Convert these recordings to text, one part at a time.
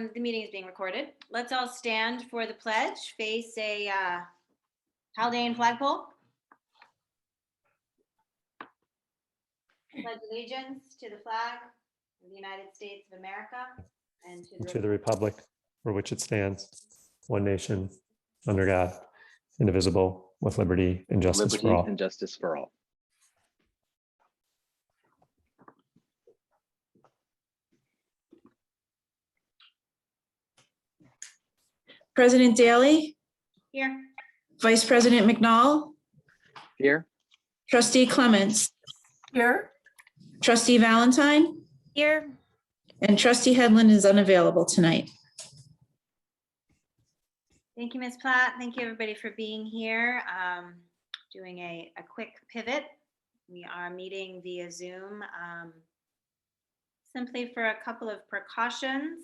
The meeting is being recorded. Let's all stand for the pledge. Face a Haldane flagpole. Pledge allegiance to the flag of the United States of America and to the republic for which it stands, one nation, under God, indivisible, with liberty and justice for all. President Daly. Here. Vice President McNall. Here. Trustee Clements. Here. Trustee Valentine. Here. And Trustee Headland is unavailable tonight. Thank you, Ms. Platt. Thank you, everybody, for being here. Doing a quick pivot. We are meeting via Zoom simply for a couple of precautions.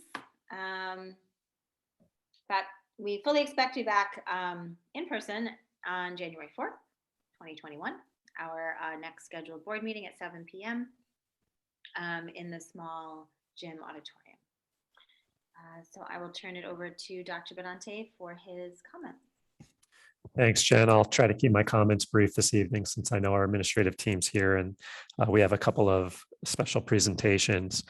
That we fully expect to be back in person on January 4th, 2021. Our next scheduled board meeting at 7 p.m. In the small gym auditorium. So I will turn it over to Dr. Benante for his comments. Thanks, Jen. I'll try to keep my comments brief this evening since I know our administrative team's here and we have a couple of special presentations.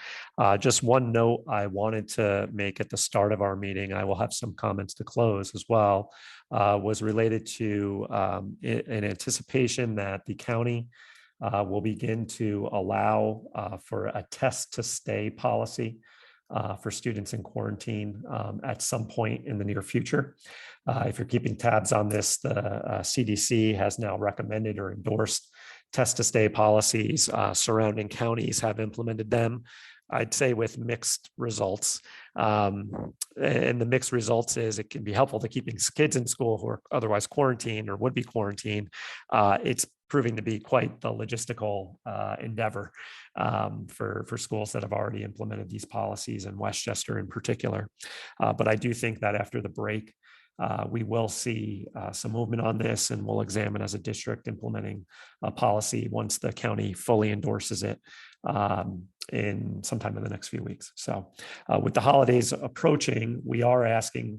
Just one note I wanted to make at the start of our meeting, I will have some comments to close as well, was related to an anticipation that the county will begin to allow for a test to stay policy for students in quarantine at some point in the near future. If you're keeping tabs on this, the CDC has now recommended or endorsed test to stay policies. Surrounding counties have implemented them, I'd say with mixed results. And the mixed results is it can be helpful to keeping kids in school who are otherwise quarantined or would be quarantined. It's proving to be quite the logistical endeavor for schools that have already implemented these policies, and Westchester in particular. But I do think that after the break, we will see some movement on this, and we'll examine as a district implementing a policy once the county fully endorses it in sometime in the next few weeks. So with the holidays approaching, we are asking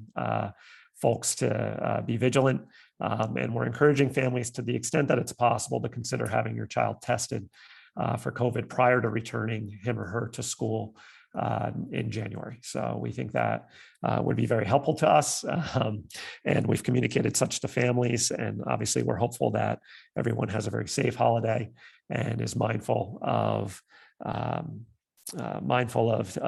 folks to be vigilant, and we're encouraging families to the extent that it's possible to consider having your child tested for COVID prior to returning him or her to school in January. So we think that would be very helpful to us, and we've communicated such to families, and obviously we're hopeful that everyone has a very safe holiday and is mindful of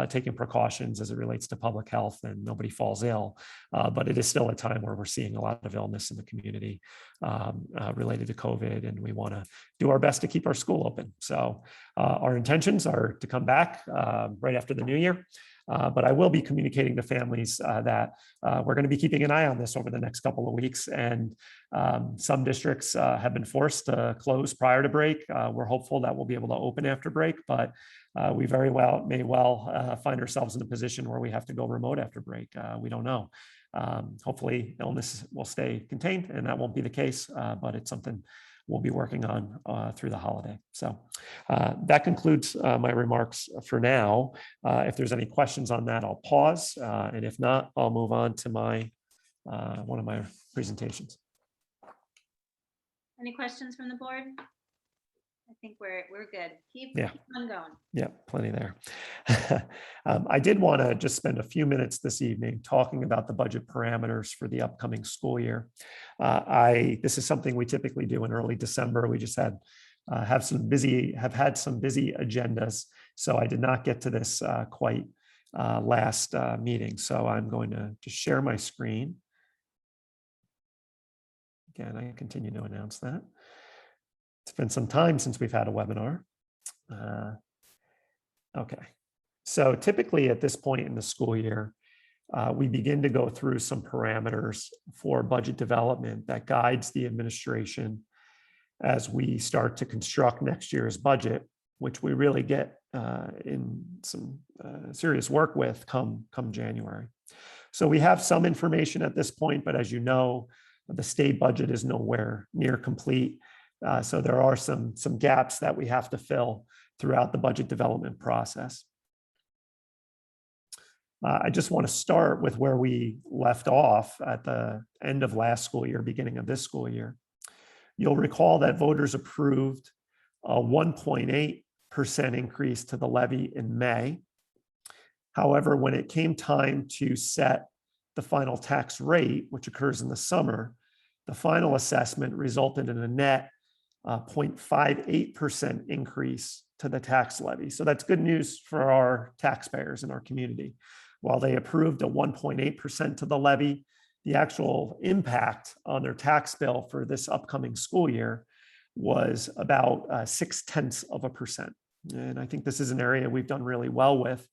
taking precautions as it relates to public health and nobody falls ill. But it is still a time where we're seeing a lot of illness in the community related to COVID, and we want to do our best to keep our school open. So our intentions are to come back right after the new year. But I will be communicating to families that we're going to be keeping an eye on this over the next couple of weeks. And some districts have been forced to close prior to break. We're hopeful that we'll be able to open after break, but we very well may find ourselves in a position where we have to go remote after break. We don't know. Hopefully illness will stay contained, and that won't be the case, but it's something we'll be working on through the holiday. So that concludes my remarks for now. If there's any questions on that, I'll pause. And if not, I'll move on to my one of my presentations. Any questions from the board? I think we're good. Keep on going. Yeah, plenty there. I did want to just spend a few minutes this evening talking about the budget parameters for the upcoming school year. This is something we typically do in early December. We just have had some busy agendas, so I did not get to this quite last meeting. So I'm going to just share my screen. Again, I continue to announce that. It's been some time since we've had a webinar. Okay, so typically at this point in the school year, we begin to go through some parameters for budget development that guides the administration as we start to construct next year's budget, which we really get in some serious work with come January. So we have some information at this point, but as you know, the state budget is nowhere near complete. So there are some gaps that we have to fill throughout the budget development process. I just want to start with where we left off at the end of last school year, beginning of this school year. You'll recall that voters approved a 1.8% increase to the levy in May. However, when it came time to set the final tax rate, which occurs in the summer, the final assessment resulted in a net 0.58% increase to the tax levy. So that's good news for our taxpayers in our community. While they approved a 1.8% to the levy, the actual impact on their tax bill for this upcoming school year was about 0.6%. And I think this is an area we've done really well with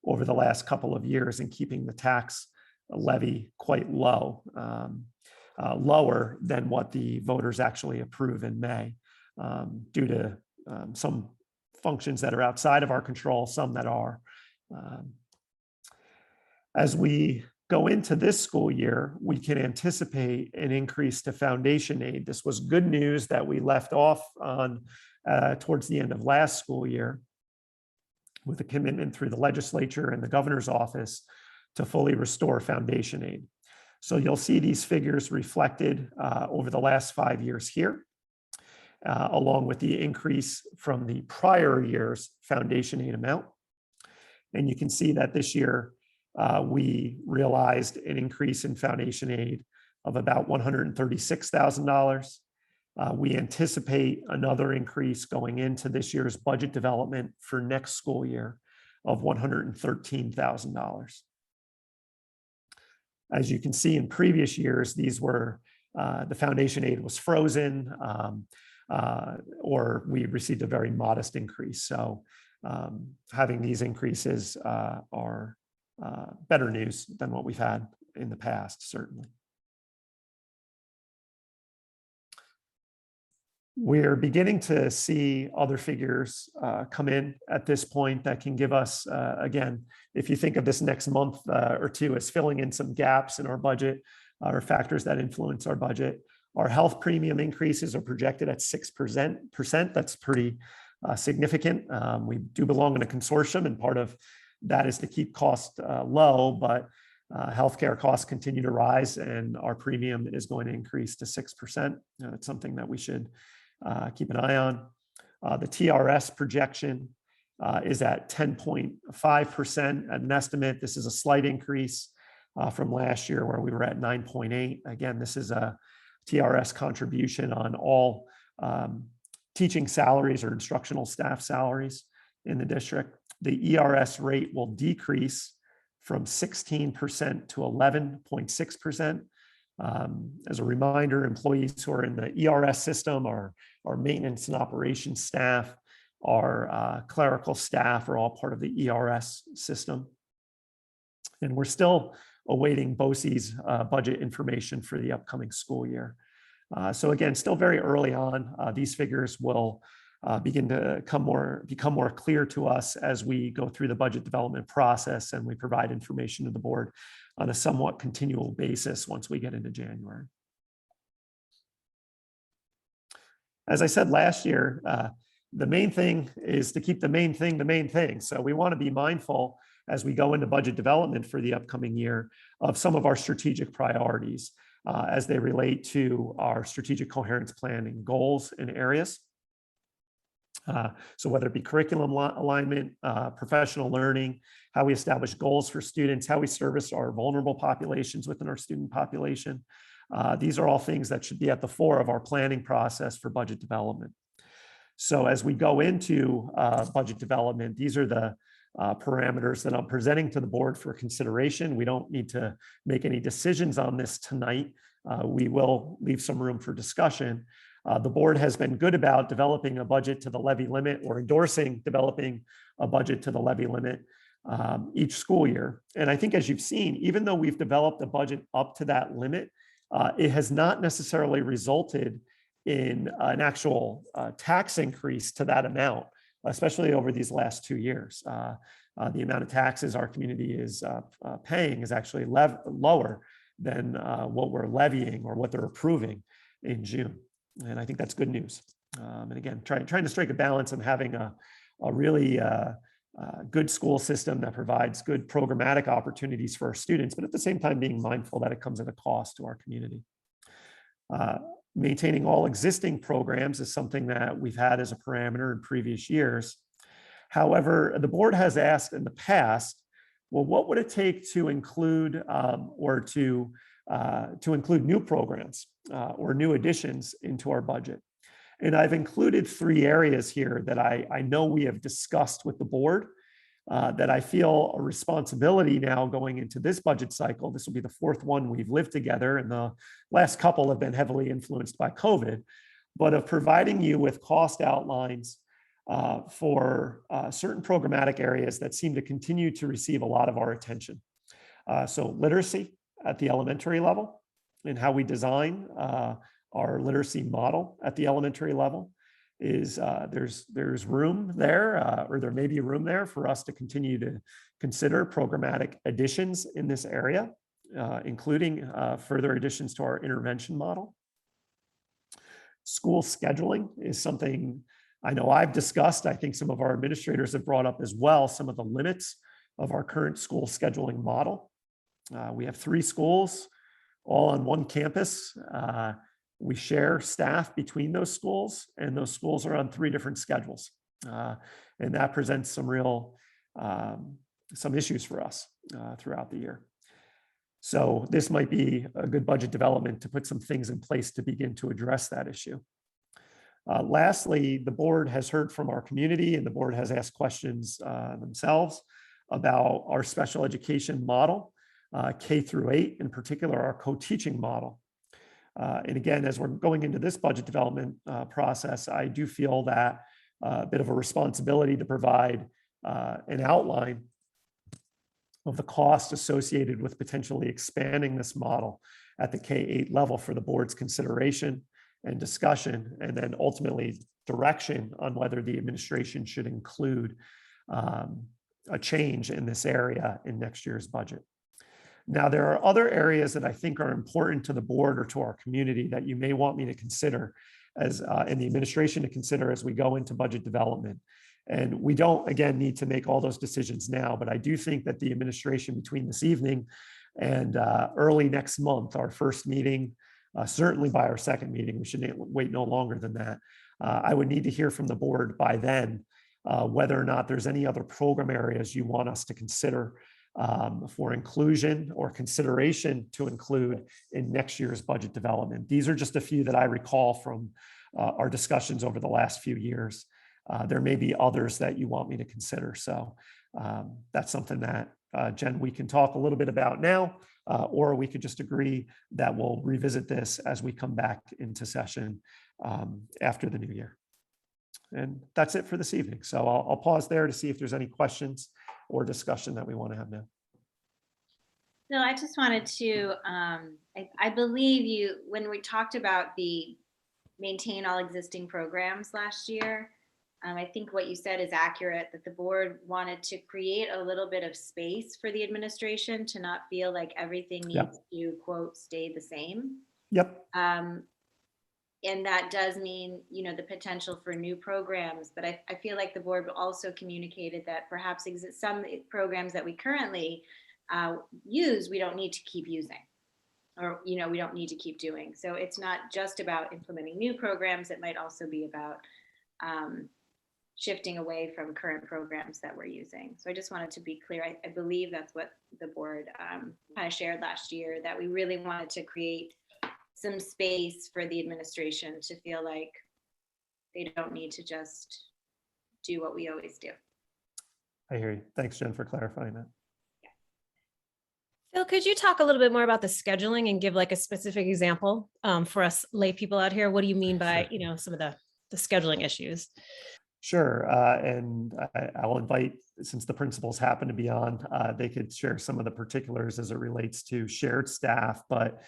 over the last couple of years in keeping the tax levy quite low, lower than what the voters actually approve in May, due to some functions that are outside of our control, some that are. As we go into this school year, we can anticipate an increase to foundation aid. This was good news that we left off on towards the end of last school year, with a commitment through the legislature and the governor's office to fully restore foundation aid. So you'll see these figures reflected over the last 5 years here, along with the increase from the prior year's foundation aid amount. And you can see that this year we realized an increase in foundation aid of about $136,000. We anticipate another increase going into this year's budget development for next school year of $113,000. As you can see in previous years, these were, the foundation aid was frozen, or we received a very modest increase. So having these increases are better news than what we've had in the past, certainly. We're beginning to see other figures come in at this point that can give us, again, if you think of this next month or two as filling in some gaps in our budget or factors that influence our budget. Our health premium increases are projected at 6%. That's pretty significant. We do belong in a consortium, and part of that is to keep costs low, but healthcare costs continue to rise, and our premium is going to increase to 6%. It's something that we should keep an eye on. The TRS projection is at 10.5% at an estimate. This is a slight increase from last year where we were at 9.8. Again, this is a TRS contribution on all teaching salaries or instructional staff salaries in the district. The ERS rate will decrease from 16% to 11.6%. As a reminder, employees who are in the ERS system, our maintenance and operations staff, our clerical staff are all part of the ERS system. And we're still awaiting BOCE's budget information for the upcoming school year. So again, still very early on. These figures will begin to become more clear to us as we go through the budget development process and we provide information to the board on a somewhat continual basis once we get into January. As I said last year, the main thing is to keep the main thing. So we want to be mindful as we go into budget development for the upcoming year of some of our strategic priorities as they relate to our strategic coherence planning goals and areas. So whether it be curriculum alignment, professional learning, how we establish goals for students, how we service our vulnerable populations within our student population. These are all things that should be at the fore of our planning process for budget development. So as we go into budget development, these are the parameters that I'm presenting to the board for consideration. We don't need to make any decisions on this tonight. We will leave some room for discussion. The board has been good about developing a budget to the levy limit or endorsing developing a budget to the levy limit each school year. And I think as you've seen, even though we've developed a budget up to that limit, it has not necessarily resulted in an actual tax increase to that amount, especially over these last 2 years. The amount of taxes our community is paying is actually lower than what we're levying or what they're approving in June. And I think that's good news. And again, trying to strike a balance and having a really good school system that provides good programmatic opportunities for our students, but at the same time being mindful that it comes at a cost to our community. Maintaining all existing programs is something that we've had as a parameter in previous years. However, the board has asked in the past, well, what would it take to include to include new programs or new additions into our budget? And I've included 3 areas here that I know we have discussed with the board that I feel a responsibility now going into this budget cycle. This will be the 4th one we've lived together, and the last couple have been heavily influenced by COVID, but of providing you with cost outlines for certain programmatic areas that seem to continue to receive a lot of our attention. So literacy at the elementary level and how we design our literacy model at the elementary level is there's room there, or there may be room there for us to continue to consider programmatic additions in this area, including further additions to our intervention model. School scheduling is something I know I've discussed. I think some of our administrators have brought up as well some of the limits of our current school scheduling model. We have 3 schools all on one campus. We share staff between those schools, and those schools are on 3 different schedules. And that presents some real, some issues for us throughout the year. So this might be a good budget development to put some things in place to begin to address that issue. Lastly, the board has heard from our community, and the board has asked questions themselves about our special education model, K through 8, in particular, our co-teaching model. And again, as we're going into this budget development process, I do feel that a bit of a responsibility to provide an outline of the cost associated with potentially expanding this model at the K-8 level for the board's consideration and discussion, and then ultimately direction on whether the administration should include a change in this area in next year's budget. Now, there are other areas that I think are important to the board or to our community that you may want me to consider as and the administration to consider as we go into budget development. And we don't, again, need to make all those decisions now, but I do think that the administration between this evening and early next month, our first meeting, certainly by our second meeting, we should wait no longer than that. I would need to hear from the board by then whether or not there's any other program areas you want us to consider for inclusion or consideration to include in next year's budget development. These are just a few that I recall from our discussions over the last few years. There may be others that you want me to consider. So that's something that, Jen, we can talk a little bit about now, or we could just agree that we'll revisit this as we come back into session after the new year. And that's it for this evening. So I'll pause there to see if there's any questions or discussion that we want to have now. No, I just wanted to, I believe you, when we talked about the maintain all existing programs last year, I think what you said is accurate, that the board wanted to create a little bit of space for the administration to not feel like everything needs to, quote, stay the same. Yep. And that does mean, you know, the potential for new programs, but I feel like the board also communicated that perhaps some programs that we currently use, we don't need to keep using, or, you know, we don't need to keep doing. So it's not just about implementing new programs. It might also be about shifting away from current programs that we're using. So I just wanted to be clear. I believe that's what the board kind of shared last year, that we really wanted to create some space for the administration to feel like they don't need to just do what we always do. I hear you. Thanks, Jen, for clarifying that. Phil, could you talk a little bit more about the scheduling and give like a specific example for us lay people out here? What do you mean by, you know, some of the scheduling issues? Sure. And I'll invite, since the principals happen to be on, they could share some of the particulars as it relates to shared staff. But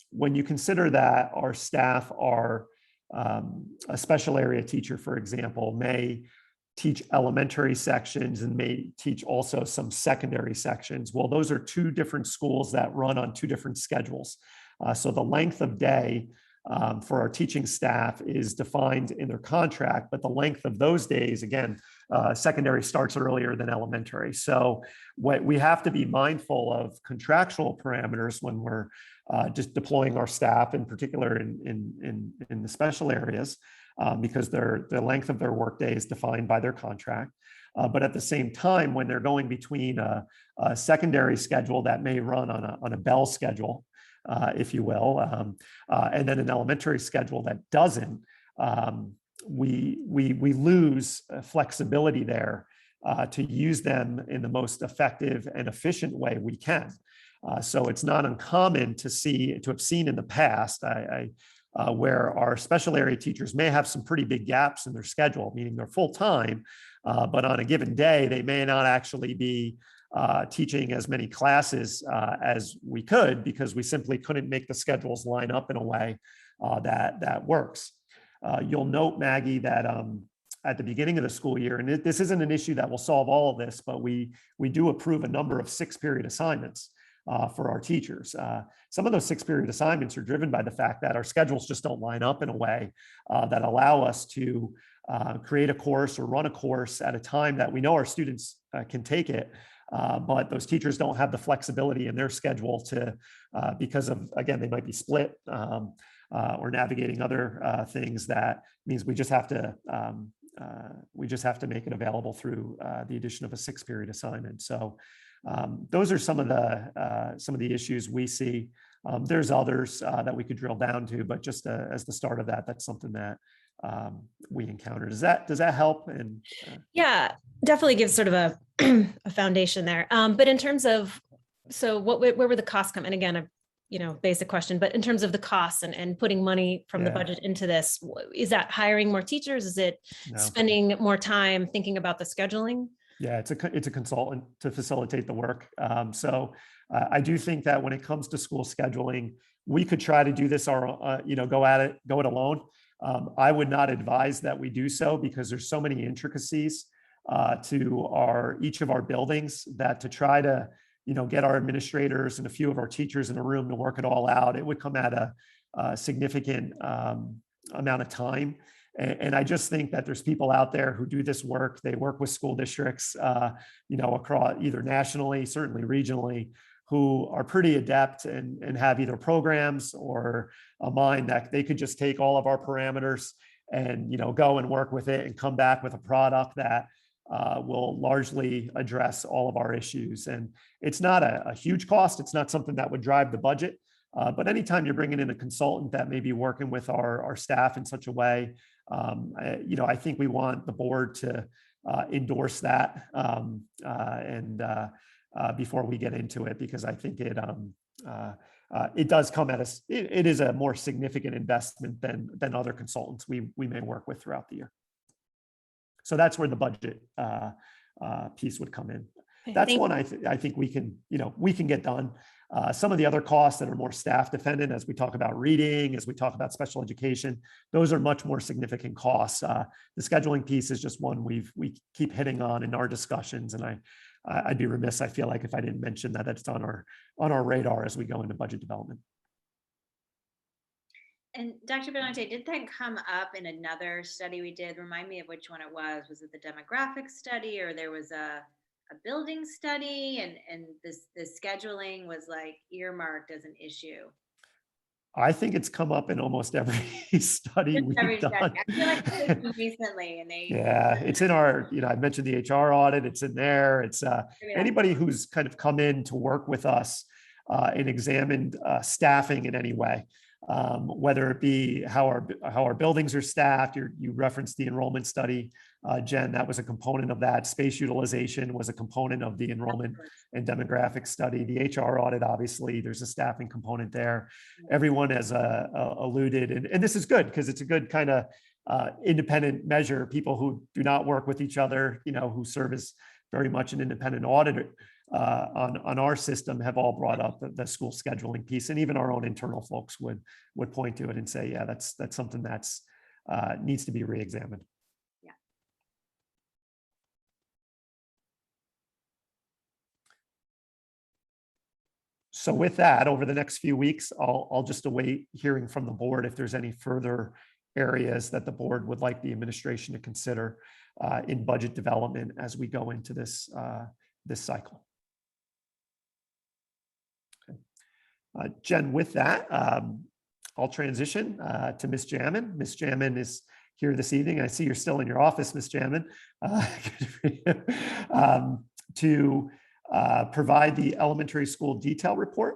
when you consider that our staff are a special area teacher, for example, may teach elementary sections and may teach also some secondary sections. Well, those are 2 different schools that run on 2 different schedules. So the length of day for our teaching staff is defined in their contract, but the length of those days, again, secondary starts earlier than elementary. So what we have to be mindful of contractual parameters when we're just deploying our staff, in particular in the special areas, because the length of their workday is defined by their contract. But at the same time, when they're going between a secondary schedule that may run on a bell schedule, if you will, and then an elementary schedule that doesn't, we lose flexibility there to use them in the most effective and efficient way we can. So it's not uncommon to have seen in the past where our special area teachers may have some pretty big gaps in their schedule, meaning they're full-time, but on a given day, they may not actually be teaching as many classes as we could, because we simply couldn't make the schedules line up in a way that works. You'll note, Maggie, that at the beginning of the school year, and this isn't an issue that will solve all of this, but we do approve a number of 6-period assignments for our teachers. Some of those 6-period assignments are driven by the fact that our schedules just don't line up in a way that allow us to create a course or run a course at a time that we know our students can take it. But those teachers don't have the flexibility in their schedule to, because of, again, they might be split or navigating other things. That means we just have to make it available through the addition of a 6-period assignment. So those are some of the issues we see. There's others that we could drill down to, but just as the start of that, that's something that we encountered. Does that help? And yeah, definitely gives sort of a foundation there. But in terms of, so where were the costs come? And again, basic question, but in terms of the costs and putting money from the budget into this, is that hiring more teachers? Is it spending more time thinking about the scheduling? Yeah, it's a consultant to facilitate the work. So I do think that when it comes to school scheduling, we could try to do this go it alone. I would not advise that we do so, because there's so many intricacies to each of our buildings, that to try to get our administrators and a few of our teachers in a room to work it all out, it would come at a significant amount of time. And I just think that there's people out there who do this work. They work with school districts, across either nationally, certainly regionally, who are pretty adept and have either programs or a mind that they could just take all of our parameters and go and work with it and come back with a product that will largely address all of our issues. And it's not a huge cost. It's not something that would drive the budget. But anytime you're bringing in a consultant that may be working with our staff in such a way, I think we want the board to endorse that before we get into it, because I think it does come at us. It is a more significant investment than other consultants we may work with throughout the year. So that's where the budget piece would come in. That's one I think we can get done. Some of the other costs that are more staff dependent, as we talk about reading, as we talk about special education, those are much more significant costs. The scheduling piece is just one we keep hitting on in our discussions, and I'd be remiss, I feel like, if I didn't mention that it's on our radar as we go into budget development. And Dr. Benante, did that come up in another study we did? Remind me of which one it was. Was it the demographic study, or there was a building study, and the scheduling was like earmarked as an issue? I think it's come up in almost every study we've done. I feel like it's recently, and it's in our, I mentioned the HR audit, it's in there. It's anybody who's kind of come in to work with us and examined staffing in any way, whether it be how our buildings are staffed. You referenced the enrollment study, Jen, that was a component of that. Space utilization was a component of the enrollment and demographic study. The HR audit, obviously, there's a staffing component there. Everyone has alluded, and this is good because it's a good kind of independent measure. People who do not work with each other, who serve as very much an independent auditor on our system, have all brought up the school scheduling piece, and even our own internal folks would point to it and say, yeah, that's something that's needs to be re-examined. Yeah. So with that, over the next few weeks, I'll just await hearing from the board if there's any further areas that the board would like the administration to consider in budget development as we go into this cycle. Okay. Jen, with that, I'll transition to Ms. Jamin. Ms. Jamin is here this evening. I see you're still in your office, Ms. Jamin, to provide the elementary school detail report.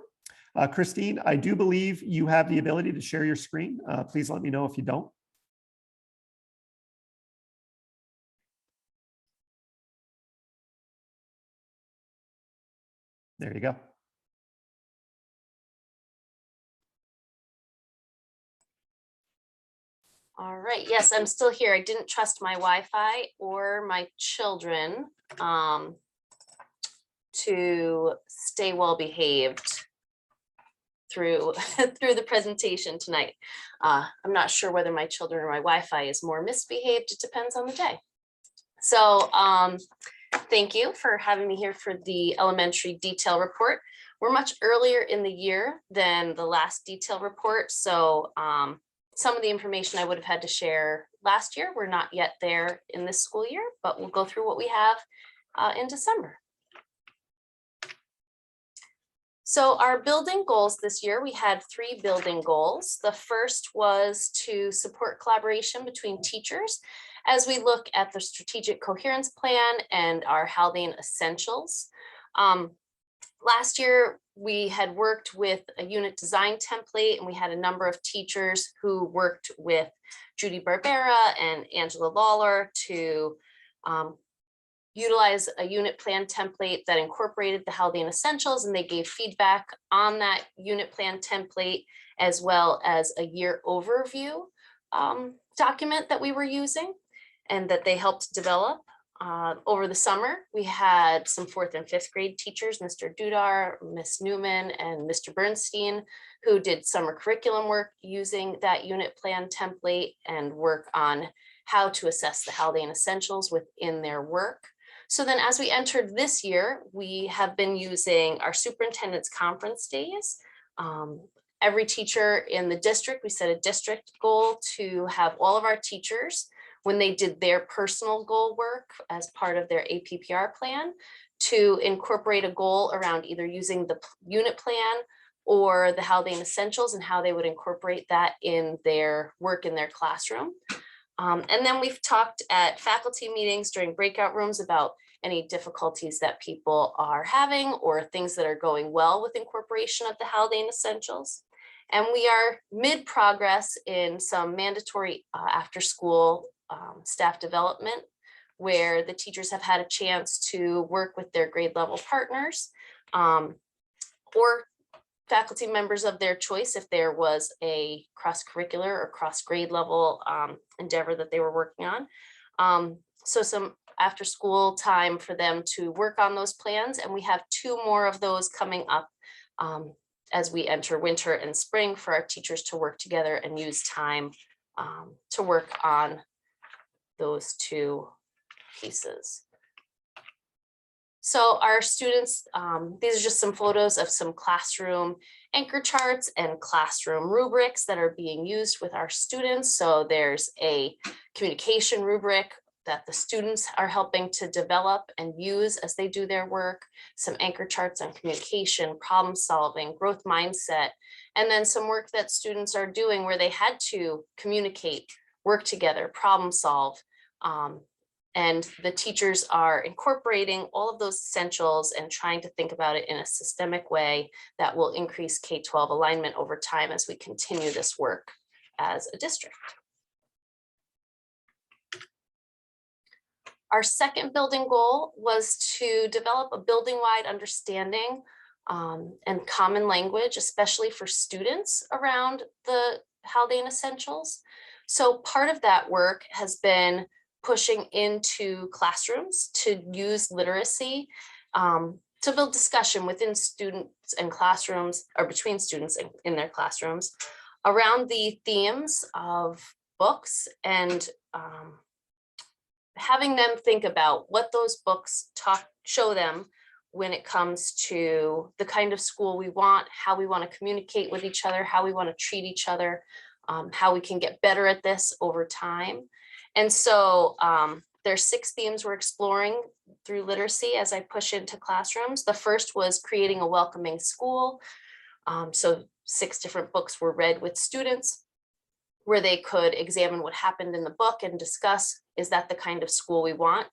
Christine, I do believe you have the ability to share your screen. Please let me know if you don't. There you go. All right, yes, I'm still here. I didn't trust my Wi-Fi or my children to stay well behaved through the presentation tonight. I'm not sure whether my children or my Wi-Fi is more misbehaved. It depends on the day. So thank you for having me here for the elementary detail report. We're much earlier in the year than the last detail report, so some of the information I would have had to share last year, we're not yet there in this school year, but we'll go through what we have in December. So our building goals this year, we had 3 building goals. The first was to support collaboration between teachers as we look at the strategic coherence plan and our Haldane essentials. Last year, we had worked with a unit design template, and we had a number of teachers who worked with Judy Barbera and Angela Lawler to utilize a unit plan template that incorporated the Haldane essentials, and they gave feedback on that unit plan template, as well as a year overview document that we were using and that they helped develop. Over the summer, we had some 4th and 5th grade teachers, Mr. Dudar, Miss Newman, and Mr. Bernstein, who did summer curriculum work using that unit plan template and work on how to assess the Haldane essentials within their work. So then as we entered this year, we have been using our superintendent's conference days. Every teacher in the district, we set a district goal to have all of our teachers, when they did their personal goal work as part of their APPR plan, to incorporate a goal around either using the unit plan or the Haldane essentials and how they would incorporate that in their work in their classroom. And then we've talked at faculty meetings during breakout rooms about any difficulties that people are having or things that are going well with incorporation of the Haldane essentials. And we are mid-progress in some mandatory after-school staff development, where the teachers have had a chance to work with their grade level partners or faculty members of their choice if there was a cross-curricular or cross-grade level endeavor that they were working on. So some after school time for them to work on those plans, and we have 2 more of those coming up as we enter winter and spring for our teachers to work together and use time to work on those 2 pieces. So our students, these are just some photos of some classroom anchor charts and classroom rubrics that are being used with our students. So there's a communication rubric that the students are helping to develop and use as they do their work, some anchor charts on communication, problem solving, growth mindset, and then some work that students are doing where they had to communicate, work together, problem solve. And the teachers are incorporating all of those essentials and trying to think about it in a systemic way that will increase K-12 alignment over time as we continue this work as a district. Our second building goal was to develop a building-wide understanding and common language, especially for students around the Haldane essentials. So part of that work has been pushing into classrooms to use literacy to build discussion within students and classrooms, or between students in their classrooms, around the themes of books and having them think about what those books show them when it comes to the kind of school we want, how we want to communicate with each other, how we want to treat each other, how we can get better at this over time. And so there's 6 themes we're exploring through literacy as I push into classrooms. The first was creating a welcoming school. So 6 different books were read with students where they could examine what happened in the book and discuss, is that the kind of school we want?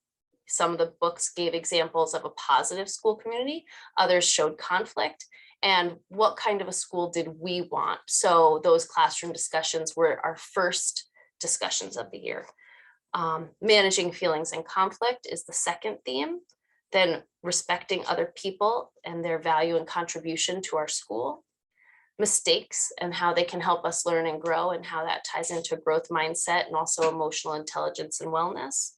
Some of the books gave examples of a positive school community, others showed conflict, and what kind of a school did we want? So those classroom discussions were our first discussions of the year. Managing feelings and conflict is the second theme. Then respecting other people and their value and contribution to our school. Mistakes and how they can help us learn and grow, and how that ties into growth mindset and also emotional intelligence and wellness.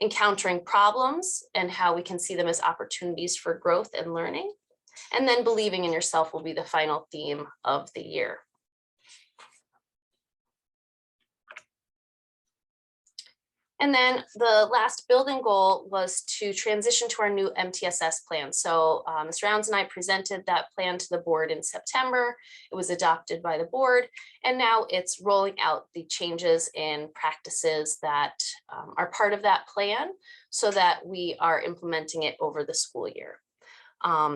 Encountering problems and how we can see them as opportunities for growth and learning. And then believing in yourself will be the final theme of the year. And then the last building goal was to transition to our new MTSS plan. So Ms. Rounds and I presented that plan to the board in September. It was adopted by the board, and now it's rolling out the changes in practices that are part of that plan so that we are implementing it over the school year.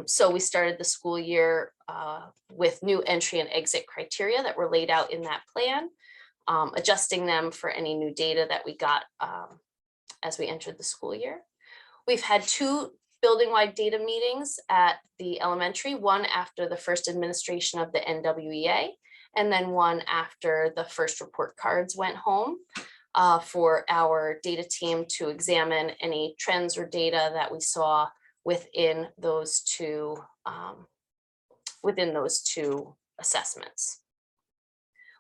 So we started the school year with new entry and exit criteria that were laid out in that plan. Adjusting them for any new data that we got as we entered the school year. We've had 2 building-wide data meetings at the elementary, one after the first administration of the NWEA, and then one after the first report cards went home for our data team to examine any trends or data that we saw within those two assessments.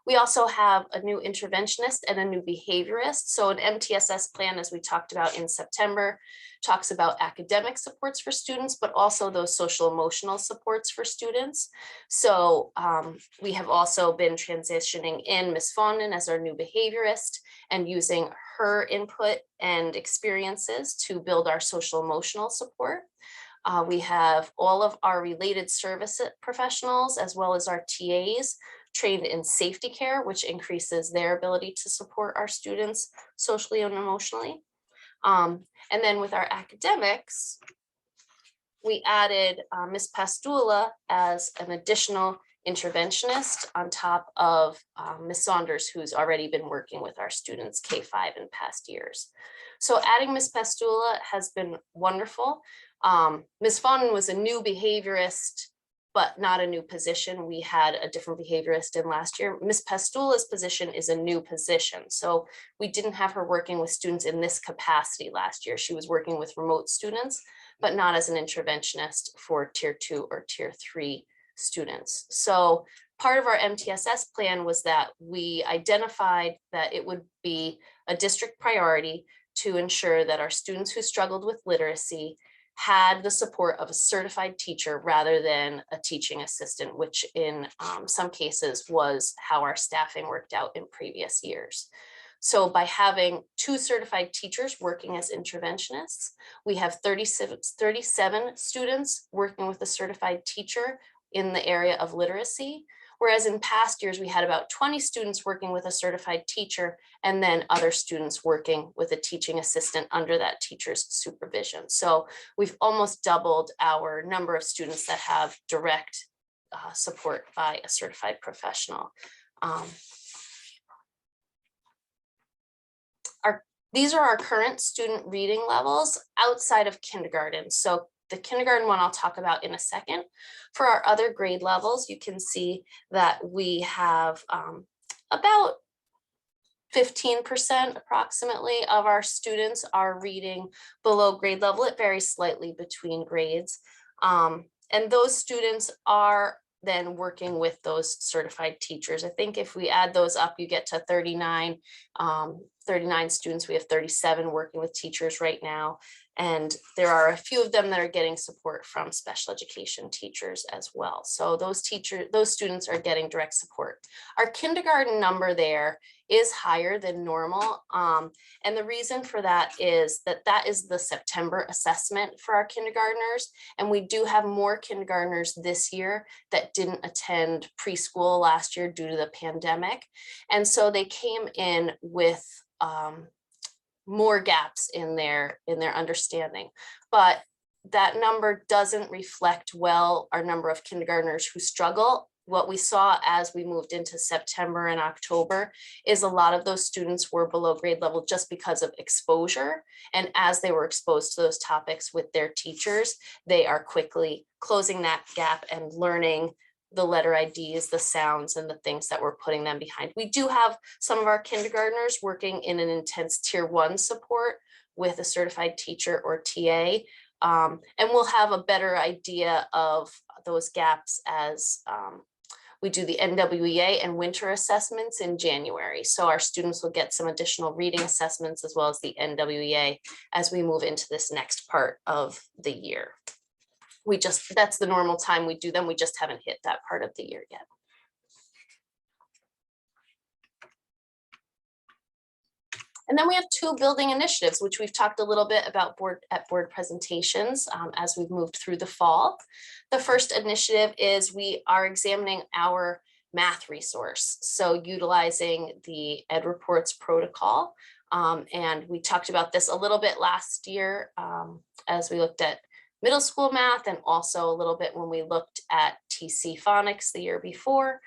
We also have a new interventionist and a new behaviorist. So an MTSS plan, as we talked about in September, talks about academic supports for students, but also those social emotional supports for students. So we have also been transitioning in Ms. Phonemic as our new behaviorist and using her input and experiences to build our social emotional support. We have all of our related service professionals as well as our TAs trained in safety care, which increases their ability to support our students socially and emotionally. And then with our academics, we added Ms. Pastula as an additional interventionist on top of Ms. Saunders, who's already been working with our students K-5 in past years. So adding Ms. Pastula has been wonderful. Ms. Phonemic was a new behaviorist, but not a new position. We had a different behaviorist in last year. Ms. Pastula's position is a new position. So we didn't have her working with students in this capacity last year. She was working with remote students, but not as an interventionist for tier 2 or tier 3 students. So part of our MTSS plan was that we identified that it would be a district priority to ensure that our students who struggled with literacy had the support of a certified teacher rather than a teaching assistant, which in some cases was how our staffing worked out in previous years. So by having 2 certified teachers working as interventionists, we have 37 students working with a certified teacher in the area of literacy. Whereas in past years, we had about 20 students working with a certified teacher and then other students working with a teaching assistant under that teacher's supervision. So we've almost doubled our number of students that have direct support by a certified professional. These are our current student reading levels outside of kindergarten. So the kindergarten one I'll talk about in a second. For our other grade levels, you can see that we have about 15% approximately of our students are reading below grade level. It varies slightly between grades. And those students are then working with those certified teachers. I think if we add those up, you get to 39 students. We have 37 working with teachers right now. And there are a few of them that are getting support from special education teachers as well. So those students are getting direct support. Our kindergarten number there is higher than normal. And the reason for that is that is the September assessment for our kindergartners. And we do have more kindergartners this year that didn't attend preschool last year due to the pandemic. And so they came in with more gaps in their understanding, but that number doesn't reflect well our number of kindergartners who struggle. What we saw as we moved into September and October is a lot of those students were below grade level just because of exposure. And as they were exposed to those topics with their teachers, they are quickly closing that gap and learning the letter IDs, the sounds, and the things that we're putting them behind. We do have some of our kindergartners working in an intense tier 1 support with a certified teacher or TA. And we'll have a better idea of those gaps as we do the NWEA and winter assessments in January. So our students will get some additional reading assessments as well as the NWEA as we move into this next part of the year. That's the normal time we do them. We just haven't hit that part of the year yet. And then we have 2 building initiatives, which we've talked a little bit about at board presentations as we've moved through the fall. The first initiative is we are examining our math resource. So utilizing the Ed Reports protocol. And we talked about this a little bit last year as we looked at middle school math, and also a little bit when we looked at TC Phonics the year before.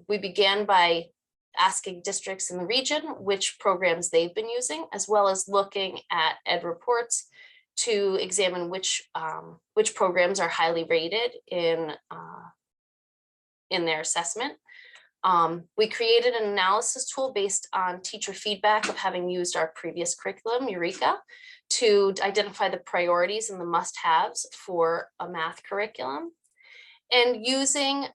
We began by asking districts in the region which programs they've been using, as well as looking at Ed Reports to examine which programs are highly rated in their assessment. We created an analysis tool based on teacher feedback of having used our previous curriculum, Eureka, to identify the priorities and the must-haves for a math curriculum. And using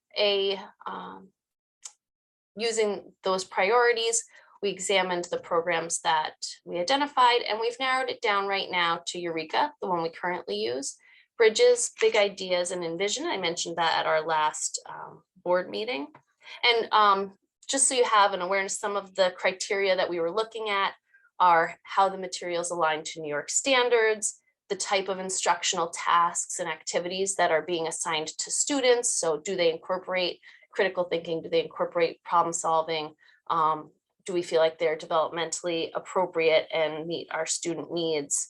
those priorities, we examined the programs that we identified, and we've narrowed it down right now to Eureka, the one we currently use, Bridges, Big Ideas, and Envision. I mentioned that at our last board meeting. And just so you have an awareness, some of the criteria that we were looking at are how the materials align to New York standards, the type of instructional tasks and activities that are being assigned to students. So do they incorporate critical thinking? Do they incorporate problem solving? Do we feel like they're developmentally appropriate and meet our student needs?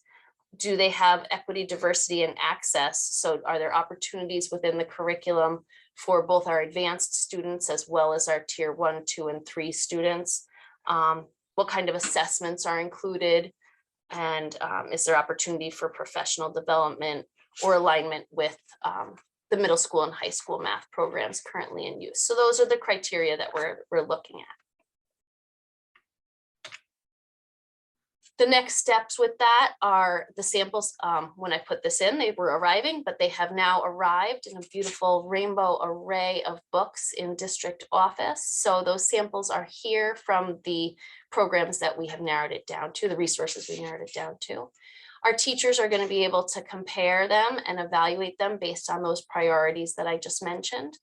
Do they have equity, diversity, and access? So are there opportunities within the curriculum for both our advanced students as well as our tier 1, 2, and 3 students? What kind of assessments are included? And is there opportunity for professional development or alignment with the middle school and high school math programs currently in use? So those are the criteria that we're looking at. The next steps with that are the samples. When I put this in, they were arriving, but they have now arrived in a beautiful rainbow array of books in district office. So those samples are here from the programs that we have narrowed it down to, the resources we narrowed it down to. Our teachers are going to be able to compare them and evaluate them based on those priorities that I just mentioned.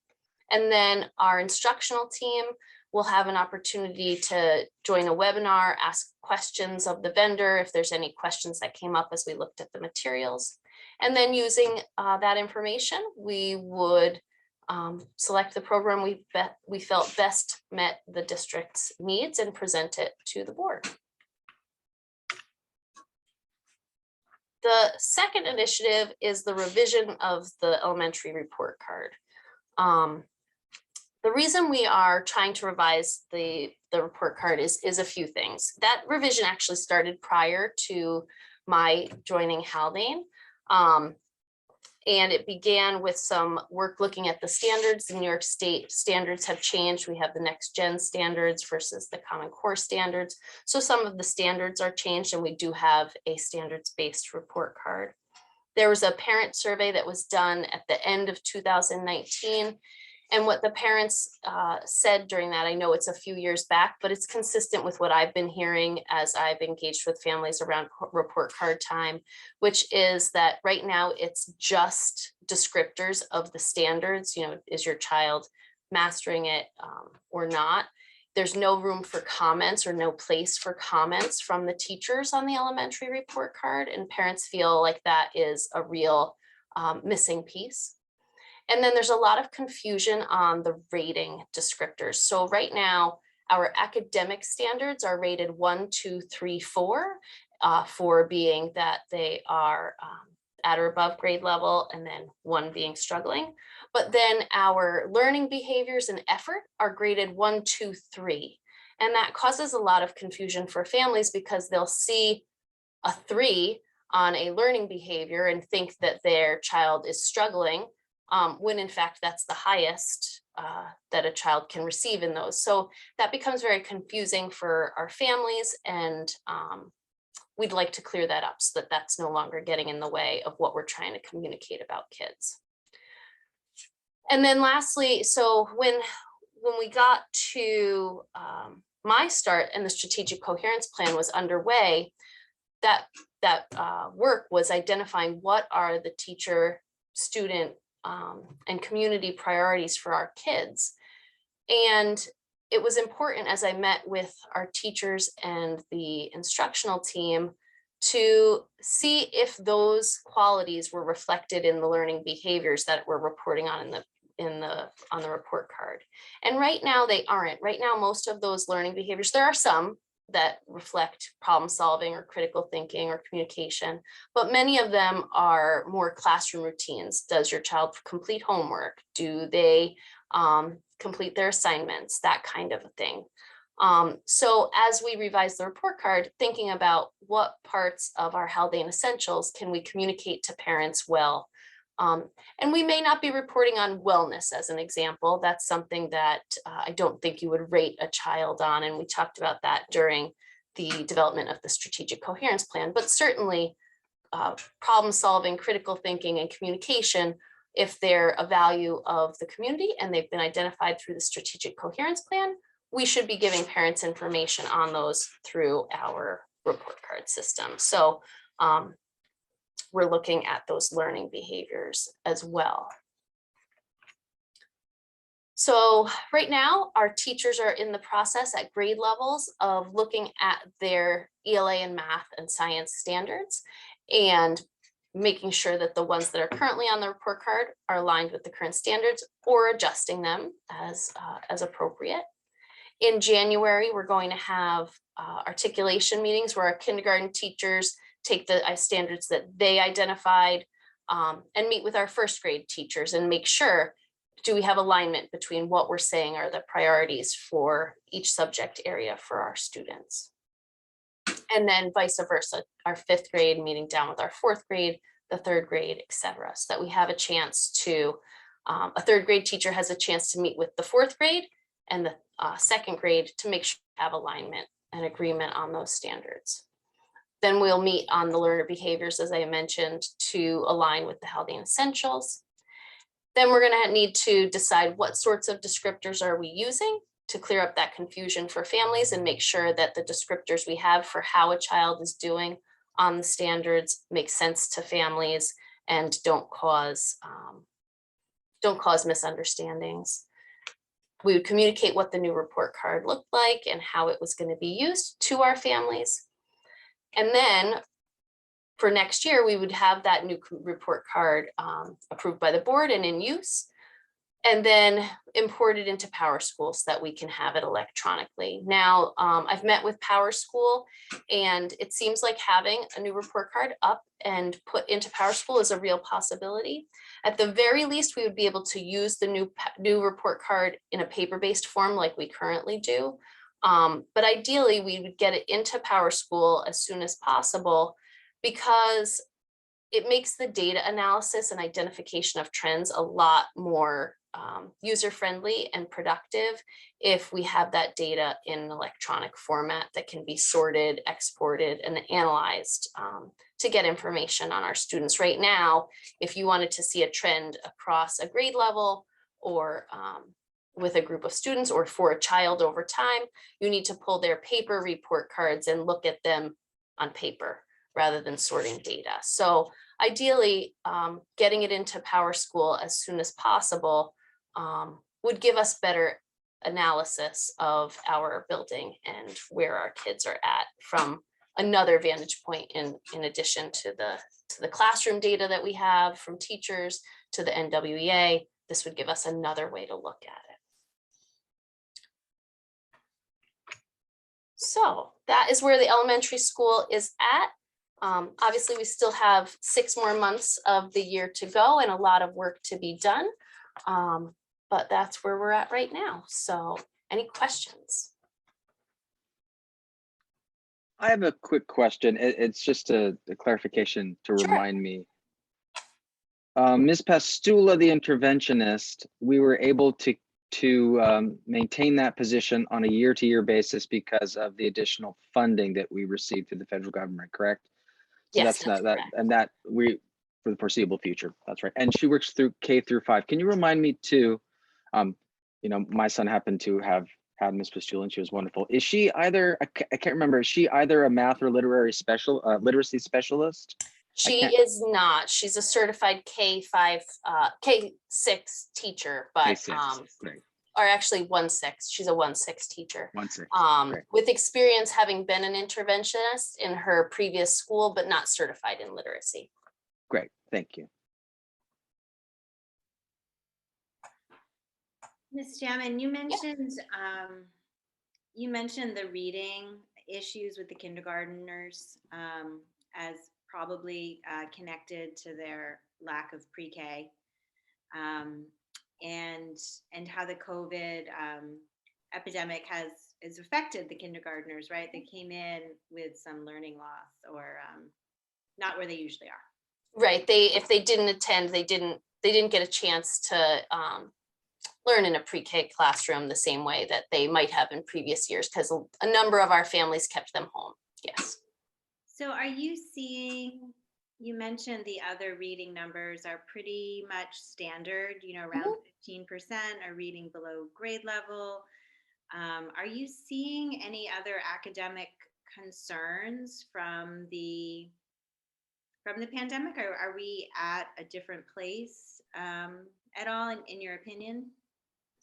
And then our instructional team will have an opportunity to join a webinar, ask questions of the vendor if there's any questions that came up as we looked at the materials. And then using that information, we would select the program we felt best met the district's needs and present it to the board. The second initiative is the revision of the elementary report card. The reason we are trying to revise the report card is a few things. That revision actually started prior to my joining Haldane. And it began with some work looking at the standards. The New York State standards have changed. We have the next gen standards versus the Common Core standards. So some of the standards are changed, and we do have a standards-based report card. There was a parent survey that was done at the end of 2019. And what the parents said during that, I know it's a few years back, but it's consistent with what I've been hearing as I've engaged with families around report card time, which is that right now it's just descriptors of the standards. You know, is your child mastering it or not? There's no room for comments or no place for comments from the teachers on the elementary report card, and parents feel like that is a real missing piece. And then there's a lot of confusion on the rating descriptors. So right now, our academic standards are rated 1, 2, 3, 4, 4 being that they are at or above grade level, and then 1 being struggling. But then our learning behaviors and effort are graded 1, 2, 3. And that causes a lot of confusion for families because they'll see a 3 on a learning behavior and think that their child is struggling, when in fact that's the highest that a child can receive in those. So that becomes very confusing for our families, and we'd like to clear that up so that that's no longer getting in the way of what we're trying to communicate about kids. And then lastly, so when we got to my start and the strategic coherence plan was underway, that work was identifying what are the teacher, student, and community priorities for our kids. And it was important, as I met with our teachers and the instructional team, to see if those qualities were reflected in the learning behaviors that we're reporting on on the report card. And right now they aren't. Right now, most of those learning behaviors, there are some that reflect problem solving or critical thinking or communication, but many of them are more classroom routines. Does your child complete homework? Do they complete their assignments? That kind of a thing. So as we revise the report card, thinking about what parts of our Haldane Essentials can we communicate to parents well. And we may not be reporting on wellness as an example. That's something that I don't think you would rate a child on. And we talked about that during the development of the strategic coherence plan, but certainly problem solving, critical thinking, and communication, if they're a value of the community and they've been identified through the strategic coherence plan, we should be giving parents information on those through our report card system. So we're looking at those learning behaviors as well. So right now, our teachers are in the process at grade levels of looking at their ELA and math and science standards and making sure that the ones that are currently on the report card are aligned with the current standards or adjusting them as appropriate. In January, we're going to have articulation meetings where our kindergarten teachers take the standards that they identified and meet with our first grade teachers and make sure, do we have alignment between what we're saying are the priorities for each subject area for our students. And then vice versa, our 5th grade meeting down with our 4th grade, the 3rd grade, etc. So that we have a chance to, a 3rd grade teacher has a chance to meet with the 4th grade and the 2nd grade to make sure we have alignment and agreement on those standards. Then we'll meet on the learner behaviors, as I mentioned, to align with the Haldane Essentials. Then we're going to need to decide what sorts of descriptors are we using to clear up that confusion for families and make sure that the descriptors we have for how a child is doing on the standards make sense to families and don't cause misunderstandings. We would communicate what the new report card looked like and how it was going to be used to our families. And then for next year, we would have that new report card approved by the board and in use, and then imported into PowerSchool so that we can have it electronically. Now, I've met with PowerSchool, and it seems like having a new report card up and put into PowerSchool is a real possibility. At the very least, we would be able to use the new report card in a paper-based form like we currently do. But ideally, we would get it into PowerSchool as soon as possible because it makes the data analysis and identification of trends a lot more user-friendly and productive if we have that data in an electronic format that can be sorted, exported, and analyzed to get information on our students. Right now, if you wanted to see a trend across a grade level or with a group of students or for a child over time, you need to pull their paper report cards and look at them on paper rather than sorting data. So ideally, getting it into PowerSchool as soon as possible would give us better analysis of our building and where our kids are at from another vantage point in addition to the classroom data that we have from teachers to the NWEA. This would give us another way to look at it. So that is where the elementary school is at. Obviously, we still have 6 more months of the year to go and a lot of work to be done. But that's where we're at right now. So any questions? I have a quick question. It's just a clarification to Sure. remind me. Ms. Pastula, the interventionist, we were able to maintain that position on a year-to-year basis because of the additional funding that we received through the federal government, correct? So Yes, that's correct. and that we for the foreseeable future. That's right. And she works through K through 5. Can you remind me too? You know, my son happened to have had Ms. Pastula and she was wonderful. Is she either, I can't remember, is she either a math or literacy specialist? She is not. She's a certified K5, K6 teacher, but K6, great. or actually 1-6. She's a 1-6 teacher. 1-6, great. With experience having been an interventionist in her previous school, but not certified in literacy. Great, thank you. Ms. Jamin, you mentioned the reading issues with the kindergartners as probably connected to their lack of pre-K, and how the COVID epidemic has affected the kindergartners, right? They came in with some learning loss or not where they usually are. Right. If they didn't attend, they didn't get a chance to learn in a pre-K classroom the same way that they might have in previous years, because a number of our families kept them home. Yes. So are you seeing, you mentioned the other reading numbers are pretty much standard, you know, around 15% are reading below grade level. Are you seeing any other academic concerns from the pandemic? Or are we at a different place at all in your opinion?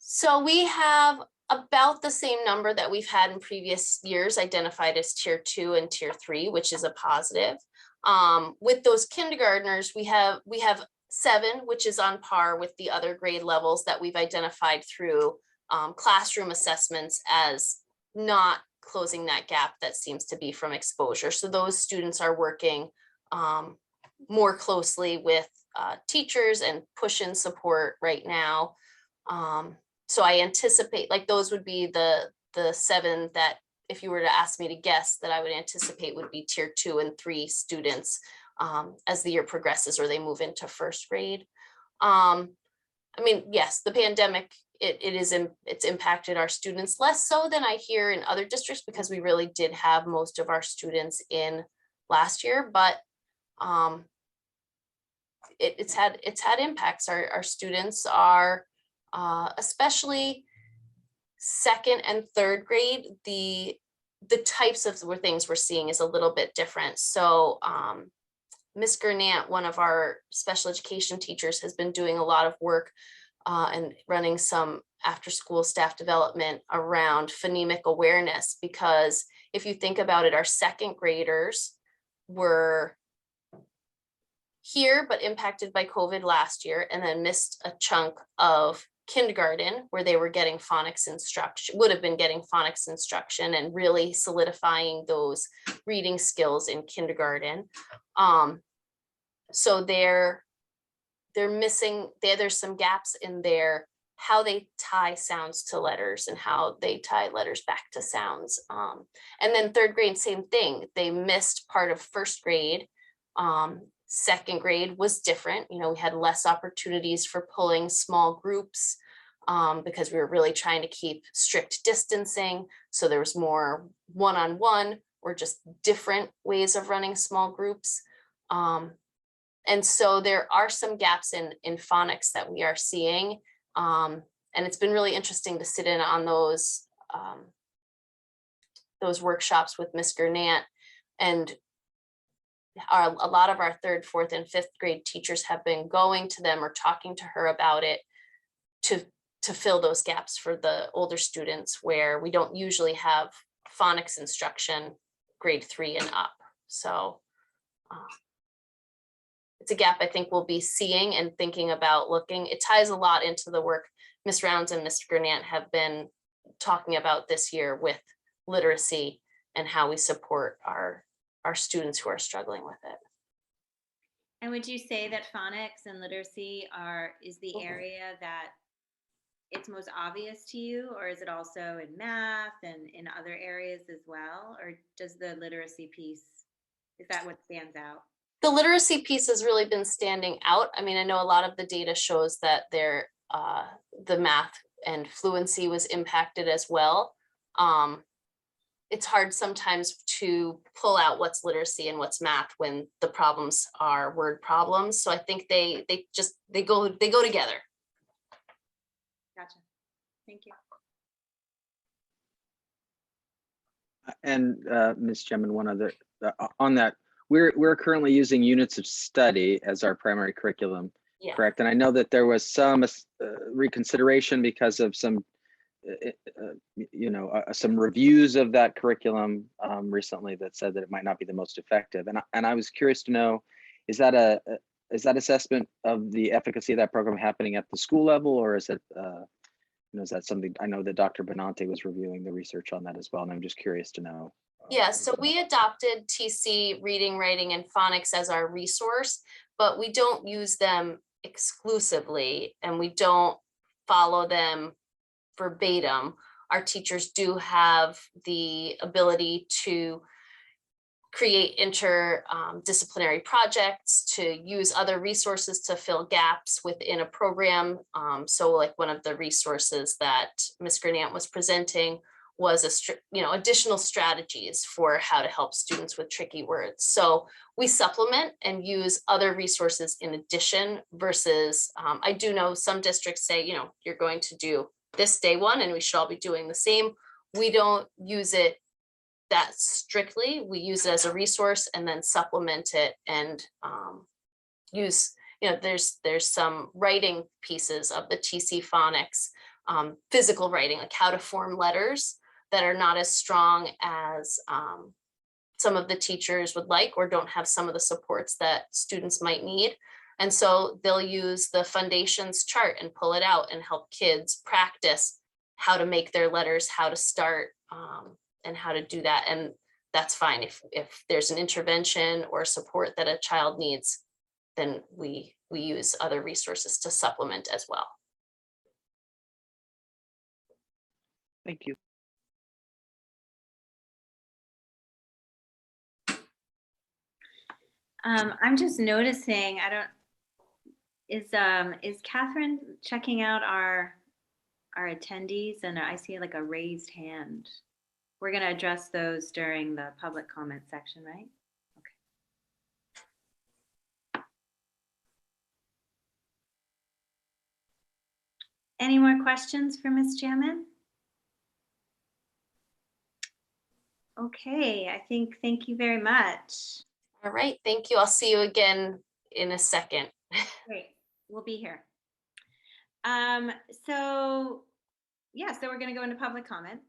So we have about the same number that we've had in previous years identified as tier 2 and tier 3, which is a positive. With those kindergartners, we have 7, which is on par with the other grade levels that we've identified through classroom assessments as not closing that gap that seems to be from exposure. So those students are working more closely with teachers and push-in support right now. So I anticipate like those would be the 7 that, if you were to ask me to guess, that I would anticipate would be tier 2 and 3 students as the year progresses or they move into first grade. I mean, yes, the pandemic, it's impacted our students less so than I hear in other districts, because we really did have most of our students in last year, but it's had impacts. Our students are especially 2nd and 3rd grade, the types of things we're seeing is a little bit different. So Ms. Gernant, one of our special education teachers, has been doing a lot of work and running some after school staff development around phonemic awareness, because if you think about it, our 2nd graders were here but impacted by COVID last year and then missed a chunk of kindergarten where they were getting phonics instruction, would have been getting phonics instruction and really solidifying those reading skills in kindergarten. So they're missing, there's some gaps in their how they tie sounds to letters and how they tie letters back to sounds. And then 3rd grade, same thing. They missed part of 1st grade. 2nd grade was different. You know, we had less opportunities for pulling small groups because we were really trying to keep strict distancing. So there was more one-on-one or just different ways of running small groups. And so there are some gaps in phonics that we are seeing. And it's been really interesting to sit in on those workshops with Miss Gurnant. And a lot of our 3rd, 4th, and 5th grade teachers have been going to them or talking to her about it to fill those gaps for the older students where we don't usually have phonics instruction grade 3 and up. So it's a gap I think we'll be seeing and thinking about looking. It ties a lot into the work Ms. Rounds and Mr. Gurnant have been talking about this year with literacy and how we support our students who are struggling with it. And would you say that phonics and literacy is the area that it's most obvious to you, or is it also in math and in other areas as well? Or does the literacy piece, is that what stands out? The literacy piece has really been standing out. I mean, I know a lot of the data shows that the math and fluency was impacted as well. It's hard sometimes to pull out what's literacy and what's math when the problems are word problems. So I think they go together. Gotcha. Thank you. And Ms. Gemmin, one other on that, we're currently using units of study as our primary curriculum, Yeah. correct? And I know that there was some reconsideration because of some some reviews of that curriculum recently that said that it might not be the most effective. And I was curious to know, is that assessment of the efficacy of that program happening at the school level, or is it is that something? I know that Dr. Benante was reviewing the research on that as well, and I'm just curious to know. Yeah, so we adopted TC reading, writing, and phonics as our resource, but we don't use them exclusively and we don't follow them verbatim. Our teachers do have the ability to create interdisciplinary projects, to use other resources to fill gaps within a program. So like one of the resources that Ms. Gurnant was presenting was additional strategies for how to help students with tricky words. So we supplement and use other resources in addition versus, I do know some districts say, you're going to do this day one and we should all be doing the same. We don't use it that strictly. We use it as a resource and then supplement it and use, there's some writing pieces of the TC phonics, physical writing, like how to form letters that are not as strong as some of the teachers would like or don't have some of the supports that students might need. And so they'll use the foundations chart and pull it out and help kids practice how to make their letters, how to start, and how to do that. And that's fine. If there's an intervention or support that a child needs, then we use other resources to supplement as well. Thank you. I'm just noticing, is Catherine checking out our attendees? And I see like a raised hand. We're going to address those during the public comment section, right? Okay. Any more questions for Ms. Jamin? Okay, thank you very much. All right, thank you. I'll see you again in a second. Great, we'll be here. So we're going to go into public comment.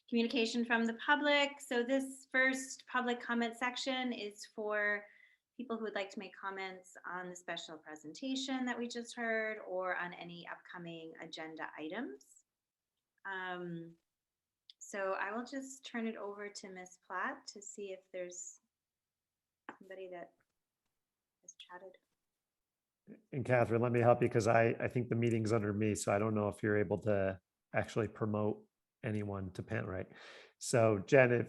Communication from the public. So this first public comment section is for people who would like to make comments on the special presentation that we just heard or on any upcoming agenda items. So I will just turn it over to Ms. Platt to see if there's somebody that has chatted. And Catherine, let me help you because I think the meeting's under me, so I don't know if you're able to actually promote anyone to panel, right? So Jen, if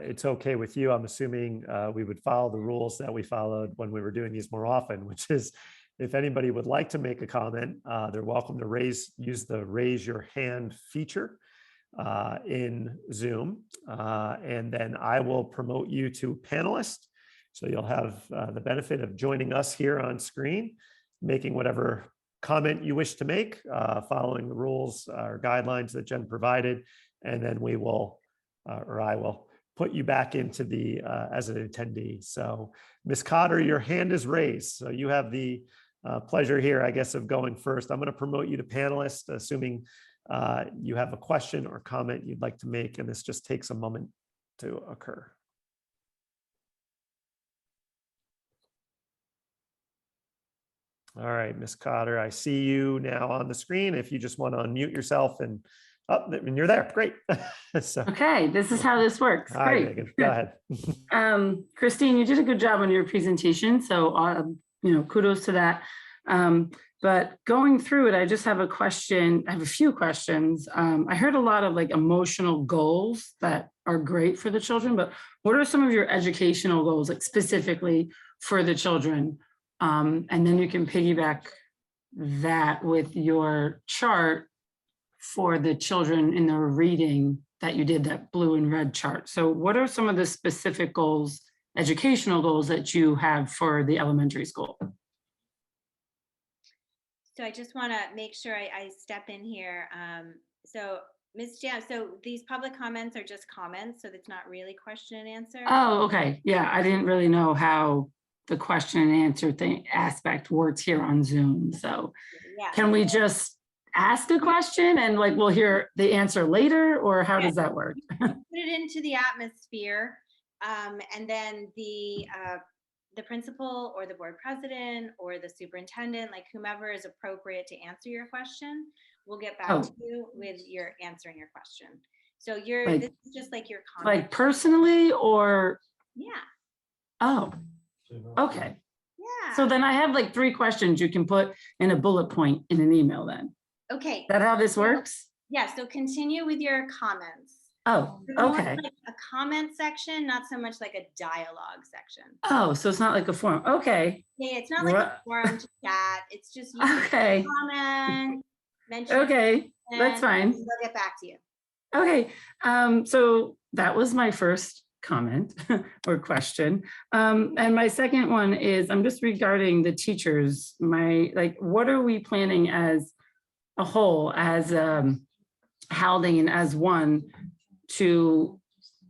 it's okay with you, I'm assuming we would follow the rules that we followed when we were doing these more often, which is if anybody would like to make a comment, they're welcome to use the raise your hand feature in Zoom. And then I will promote you to panelist. So you'll have the benefit of joining us here on screen, making whatever comment you wish to make following the rules or guidelines that Jen provided, and then we will, or I will, put you back into the as an attendee. So Ms. Cotter, your hand is raised. So you have the pleasure here, I guess, of going first. I'm going to promote you to panelist, assuming you have a question or comment you'd like to make, and this just takes a moment to occur. All right, Ms. Cotter, I see you now on the screen. If you just want to unmute yourself and and you're there, great. So, okay, this is how this works. hi, Great. Megan, go ahead. Christine, you did a good job on your presentation, so kudos to that. But going through it, I just have a question. I have a few questions. I heard a lot of like emotional goals that are great for the children, but what are some of your educational goals, like specifically for the children? And then you can piggyback that with your chart for the children in the reading that you did, that blue and red chart. So what are some of the specific goals, educational goals that you have for the elementary school? So I just want to make sure I step in here. So Ms. Jam, so these public comments are just comments, so it's not really question and answer. Oh, okay. Yeah, I didn't really know how the question and answer thing aspect works here on Zoom. So Yeah. can we just ask a question and like we'll hear the answer later, or how does that work? Put it into the atmosphere, and then the principal or the board president or the superintendent, like whomever is appropriate to answer your question, will get back to you with your answering your question. So this is just like your comment. Like personally, or? Yeah. Oh, okay. Yeah. So then I have like 3 questions you can put in a bullet point in an email then. Okay. Is that how this works? Yeah, so continue with your comments. Oh, More okay. like a comment section, not so much like a dialogue section. Oh, so it's not like a forum. Okay. Yeah, it's not like a forum to chat. It's just you can Okay. comment, mention. Okay, that's fine. They'll get back to you. Okay, so that was my first comment or question. And my second one is, I'm just regarding the teachers, what are we planning as a whole, as Haldane, as one, to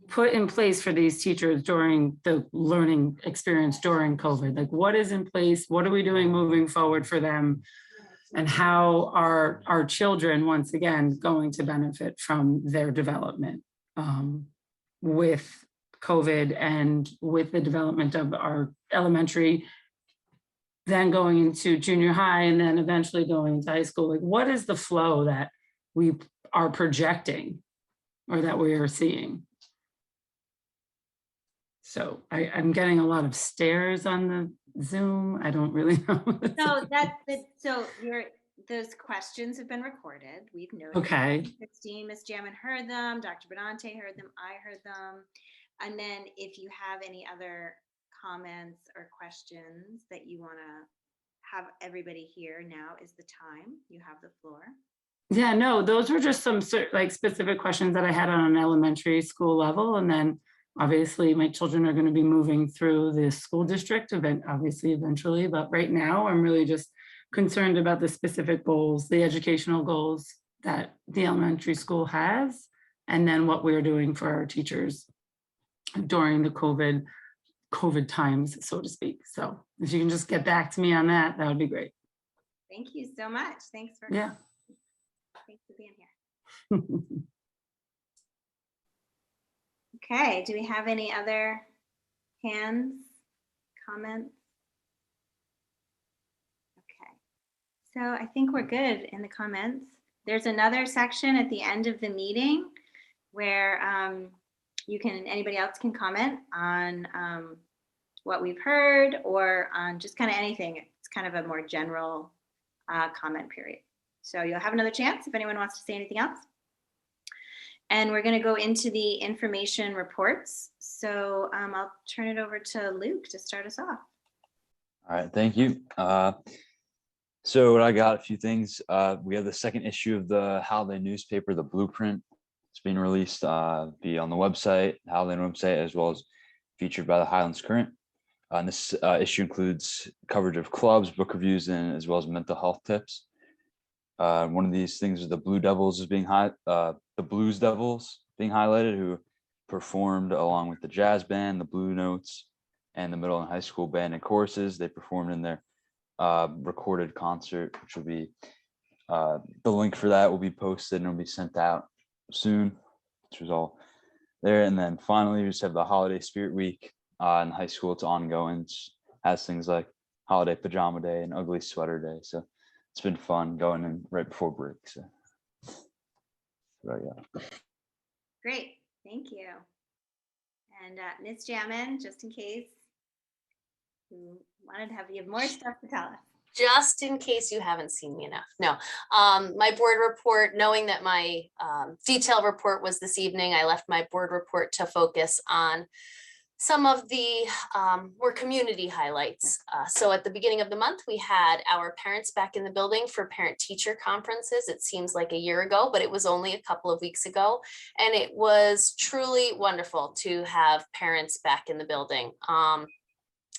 put in place for these teachers during the learning experience during COVID? Like what is in place? What are we doing moving forward for them? And how are our children, once again, going to benefit from their development with COVID and with the development of our elementary, then going into junior high, and then eventually going into high school? Like what is the flow that we are projecting or that we are seeing? So I'm getting a lot of stares on the Zoom. I don't really know. So those questions have been recorded. We've noted. Okay. Christine, Ms. Jammin heard them. Dr. Benante heard them. I heard them. And then if you have any other comments or questions that you want to have everybody hear, now is the time. You have the floor. Yeah, no, those were just some like specific questions that I had on an elementary school level. And then obviously my children are going to be moving through the school district event, obviously eventually, but right now I'm really just concerned about the specific goals, the educational goals that the elementary school has, and then what we're doing for our teachers during the COVID times, so to speak. So if you can just get back to me on that, that would be great. Thank you so much. Thanks for being here. Okay, do we have any other hands, comments? Okay, so I think we're good in the comments. There's another section at the end of the meeting where anybody else can comment on what we've heard or on just kind of anything. It's kind of a more general comment period. So you'll have another chance if anyone wants to say anything else. And we're going to go into the information reports. So I'll turn it over to Luke to start us off. All right, thank you. So I got a few things. We have the second issue of the Haldane newspaper, The Blueprint. It's being released be on the website, Haldane website, as well as featured by the Highlands Current. And this issue includes coverage of clubs, book reviews, and as well as mental health tips. One of these things is the Blues Devils being highlighted, who performed along with the jazz band, the Blue Notes, and the middle and high school band and choruses. They performed in their recorded concert, which will be the link for that will be posted and will be sent out soon, which was all there. And then finally, we just have the Holiday Spirit Week in high school. It's ongoing. It has things like Holiday Pajama Day and Ugly Sweater Day. So it's been fun going in right before break. So yeah. Great, thank you. And Ms. Jamin, just in case you wanted to you have more stuff to tell us. Just in case you haven't seen me enough. No, my board report, knowing that my detailed report was this evening, I left my board report to focus on some of the more community highlights. So at the beginning of the month, we had our parents back in the building for parent-teacher conferences. It seems like a year ago, but it was only a couple of weeks ago. And it was truly wonderful to have parents back in the building.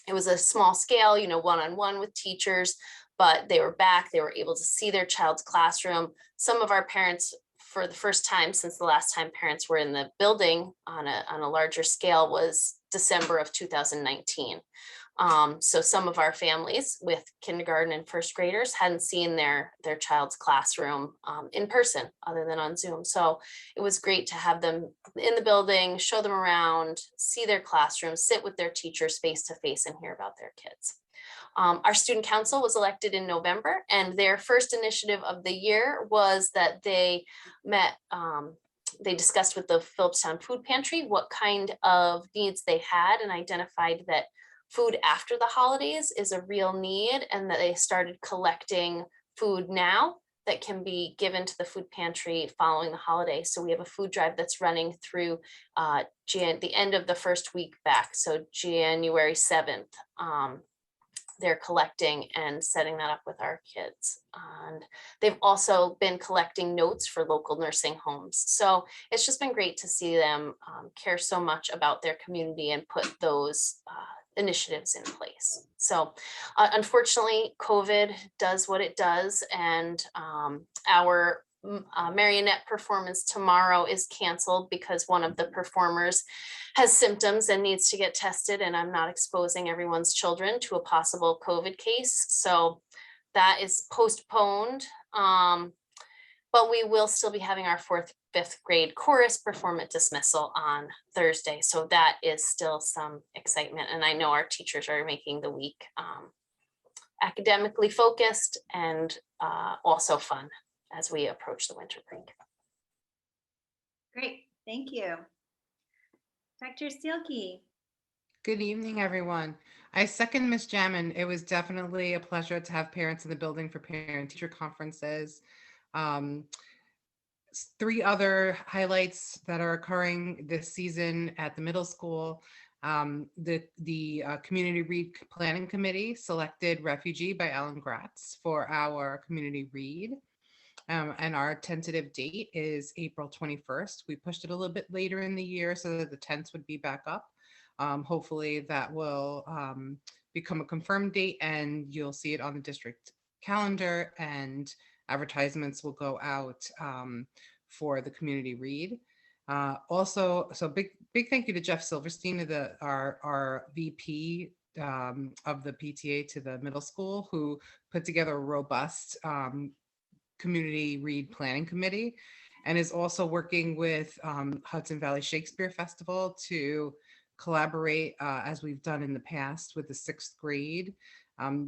It was a small scale, one-on-one with teachers, but they were back. They were able to see their child's classroom. Some of our parents, for the first time since the last time parents were in the building on a larger scale, was December of 2019. So some of our families with kindergarten and first graders hadn't seen their child's classroom in person other than on Zoom. So it was great to have them in the building, show them around, see their classroom, sit with their teachers face to face and hear about their kids. Our student council was elected in November, and their first initiative of the year was that they met, they discussed with the Phillipstown Food Pantry what kind of needs they had and identified that food after the holidays is a real need, and that they started collecting food now that can be given to the food pantry following the holiday. So we have a food drive that's running through the end of the first week back, so January 7th. They're collecting and setting that up with our kids. And they've also been collecting notes for local nursing homes. So it's just been great to see them care so much about their community and put those initiatives in place. So unfortunately, COVID does what it does, and our marionette performance tomorrow is canceled because one of the performers has symptoms and needs to get tested, and I'm not exposing everyone's children to a possible COVID case. So that is postponed, but we will still be having our 4th, 5th grade chorus perform at dismissal on Thursday. So that is still some excitement. And I know our teachers are making the week academically focused and also fun as we approach the winter break. Great, thank you. Dr. Steelkey. Good evening, everyone. I second Ms. Jamin. It was definitely a pleasure to have parents in the building for parent-teacher conferences. 3 other highlights that are occurring this season at the middle school. The Community Read Planning Committee selected Refugee by Alan Gratz for our Community Read. And our tentative date is April 21st. We pushed it a little bit later in the year so that the 10th would be back up. Hopefully that will become a confirmed date, and you'll see it on the district calendar, and advertisements will go out for the community read. Also, so big thank you to Jeff Silverstein, our VP of the PTA to the middle school, who put together a robust community read planning committee, and is also working with Hudson Valley Shakespeare Festival to collaborate as we've done in the past with the 6th grade.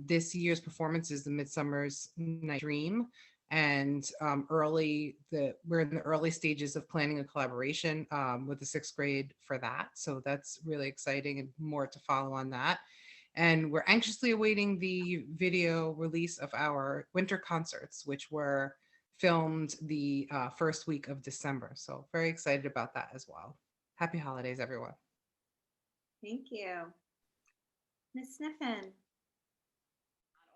This year's performance is The Midsummer's Night Dream, and we're in the early stages of planning a collaboration with the 6th grade for that. So that's really exciting, and more to follow on that. And we're anxiously awaiting the video release of our winter concerts, which were filmed the first week of December. So very excited about that as well. Happy holidays, everyone. Thank you. Ms. Sniffen.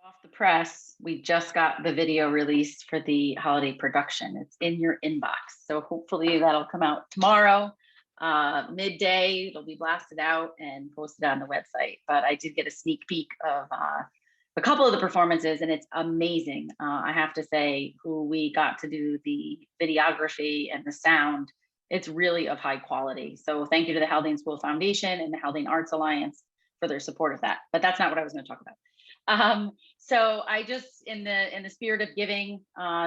Off the press, we just got the video released for the holiday production. It's in your inbox. So hopefully that'll come out tomorrow. midday. It'll be blasted out and posted on the website. But I did get a sneak peek of a couple of the performances, and it's amazing. I have to say, who we got to do the videography and the sound, it's really of high quality. So thank you to the Haldane School Foundation and the Haldane Arts Alliance for their support of that. But that's not what I was going to talk about. So I just, in the spirit of giving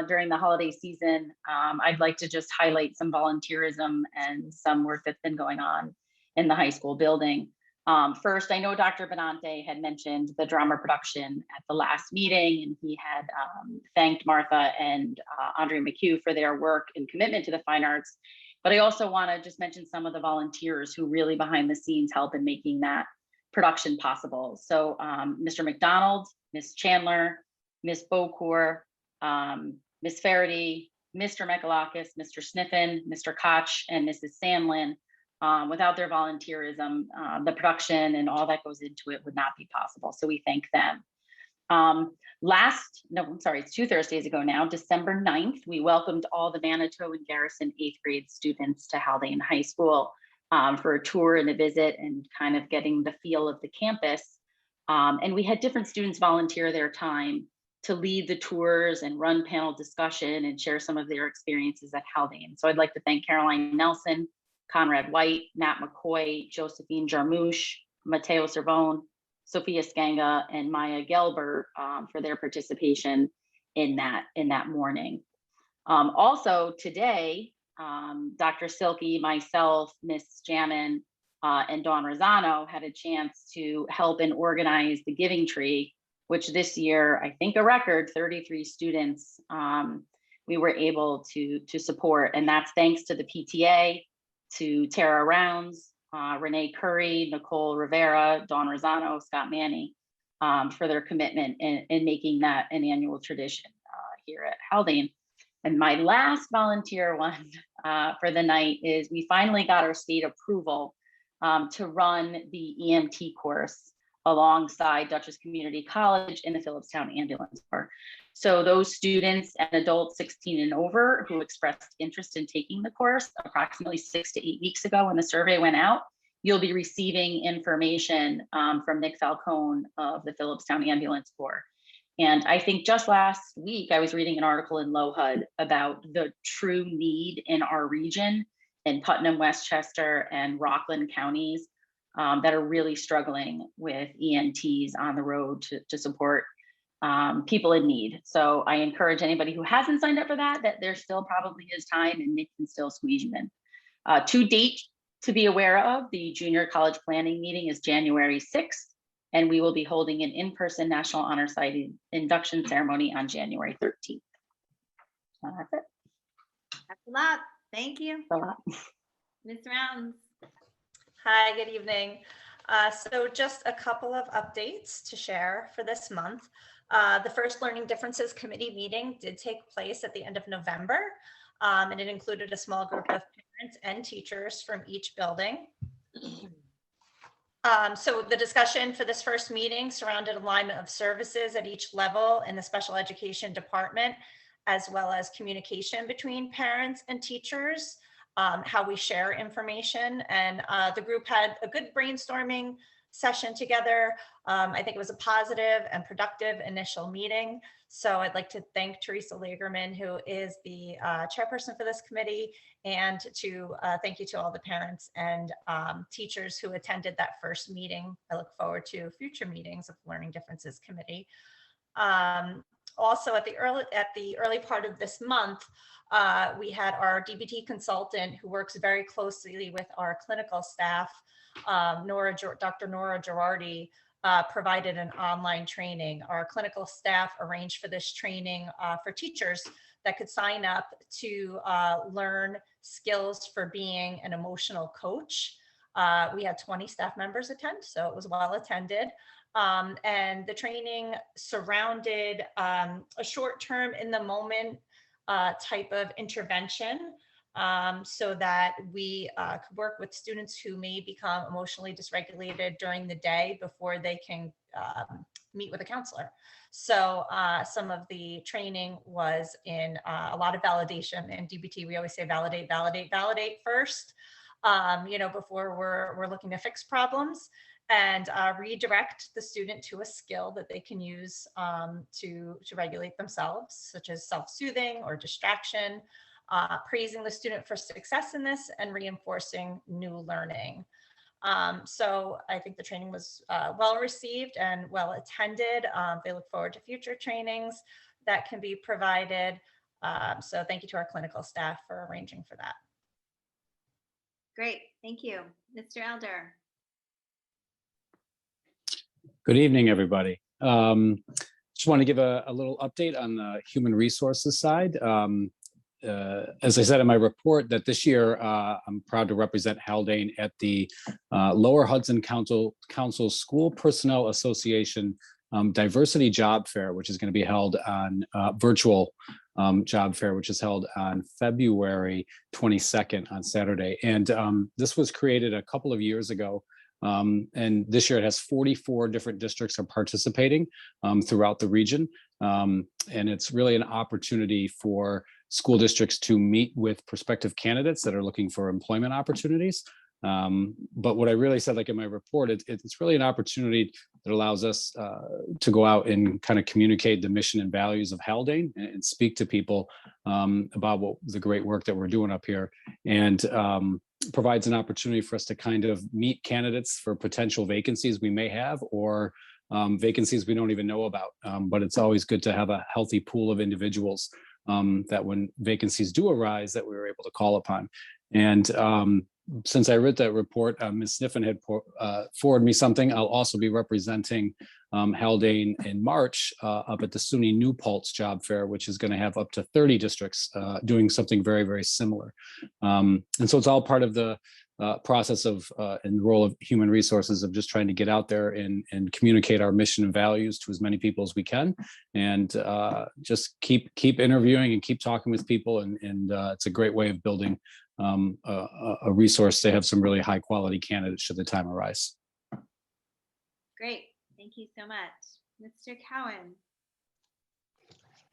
during the holiday season, I'd like to just highlight some volunteerism and some work that's been going on in the high school building. First, I know Dr. Benante had mentioned the drama production at the last meeting, and he had thanked Martha and Andre McHugh for their work and commitment to the fine arts. But I also want to just mention some of the volunteers who really behind the scenes help in making that production possible. So Mr. McDonald, Ms. Chandler, Ms. Bocour, Ms. Faraday, Mr. Mekalakis, Mr. Sniffen, Mr. Koch, and Mrs. Sandlin. Without their volunteerism, the production and all that goes into it would not be possible. So we thank them. It's 2 Thursdays ago now, December 9th, we welcomed all the Manitou and Garrison 8th grade students to Haldane High School for a tour and a visit and kind of getting the feel of the campus. And we had different students volunteer their time to lead the tours and run panel discussion and share some of their experiences at Haldane. So I'd like to thank Caroline Nelson, Conrad White, Nat McCoy, Josephine Jarmusch, Mateo Cervone, Sophia Skanga, and Maya Gelbert for their participation in that morning. Also today, Dr. Silky, myself, Miss Jamin, and Dawn Rosano had a chance to help and organize the Giving Tree, which this year, I think a record 33 students we were able to support. And that's thanks to the PTA, to Tara Rounds, Renee Curry, Nicole Rivera, Dawn Rosano, Scott Manny, for their commitment in making that an annual tradition here at Haldane. And my last volunteer one for the night is we finally got our state approval to run the EMT course alongside Dutchess Community College in the Phillipstown Ambulance Corps. So those students and adults 16 and over who expressed interest in taking the course approximately 6 to 8 weeks ago when the survey went out, you'll be receiving information from Nick Falcone of the Phillipstown Ambulance Corps. And I think just last week, I was reading an article in LOHUD about the true need in our region in Putnam, Westchester, and Rockland counties that are really struggling with EMTs on the road to support people in need. So I encourage anybody who hasn't signed up for that there still probably is time and Nick can still squeeze you in. To date to be aware of, the junior college planning meeting is January 6th, and we will be holding an in-person National Honor Society induction ceremony on January 13th. That's it. That's a lot. Thank you. That's a lot. Ms. Rounds. Hi, good evening. So just a couple of updates to share for this month. The first Learning Differences Committee meeting did take place at the end of November, and it included a small group of parents and teachers from each building. So the discussion for this first meeting surrounded alignment of services at each level in the special education department, as well as communication between parents and teachers, how we share information. And the group had a good brainstorming session together. I think it was a positive and productive initial meeting. So I'd like to thank Teresa Lagerman, who is the chairperson for this committee, and to thank you to all the parents and teachers who attended that first meeting. I look forward to future meetings of the Learning Differences Committee. Also at the early part of this month, we had our DBT consultant who works very closely with our clinical staff, Dr. Nora Girardi, provided an online training. Our clinical staff arranged for this training for teachers that could sign up to learn skills for being an emotional coach. We had 20 staff members attend, so it was well attended. And the training surrounded a short-term in the moment type of intervention so that we could work with students who may become emotionally dysregulated during the day before they can meet with a counselor. So some of the training was in a lot of validation. In DBT, we always say validate, validate, validate first. before we're looking to fix problems, and redirect the student to a skill that they can use to regulate themselves, such as self-soothing or distraction, praising the student for success in this, and reinforcing new learning. So I think the training was well received and well attended. They look forward to future trainings that can be provided. So thank you to our clinical staff for arranging for that. Great, thank you. Mr. Elder. Good evening, everybody. Just want to give a little update on the human resources side. As I said in my report, that this year I'm proud to represent Haldane at the Lower Hudson Council School Personnel Association Diversity Job Fair, which is going to be held on virtual job fair, which is held on February 22nd on Saturday. And this was created a couple of years ago. And this year it has 44 different districts are participating throughout the region. And it's really an opportunity for school districts to meet with prospective candidates that are looking for employment opportunities. But what I really said, like in my report, it's really an opportunity that allows us to go out and kind of communicate the mission and values of Haldane and speak to people about the great work that we're doing up here, and provides an opportunity for us to kind of meet candidates for potential vacancies we may have, or vacancies we don't even know about. But it's always good to have a healthy pool of individuals that when vacancies do arise, that we were able to call upon. And since I read that report, Ms. Sniffen had forwarded me something. I'll also be representing Haldane in March up at the SUNY New Paltz Job Fair, which is going to have up to 30 districts doing something very, very similar. And so it's all part of the process of and the role of human resources of just trying to get out there and communicate our mission and values to as many people as we can, and just keep interviewing and keep talking with people. And it's a great way of building a resource to have some really high quality candidates should the time arise. Great, thank you so much. Mr. Cowan.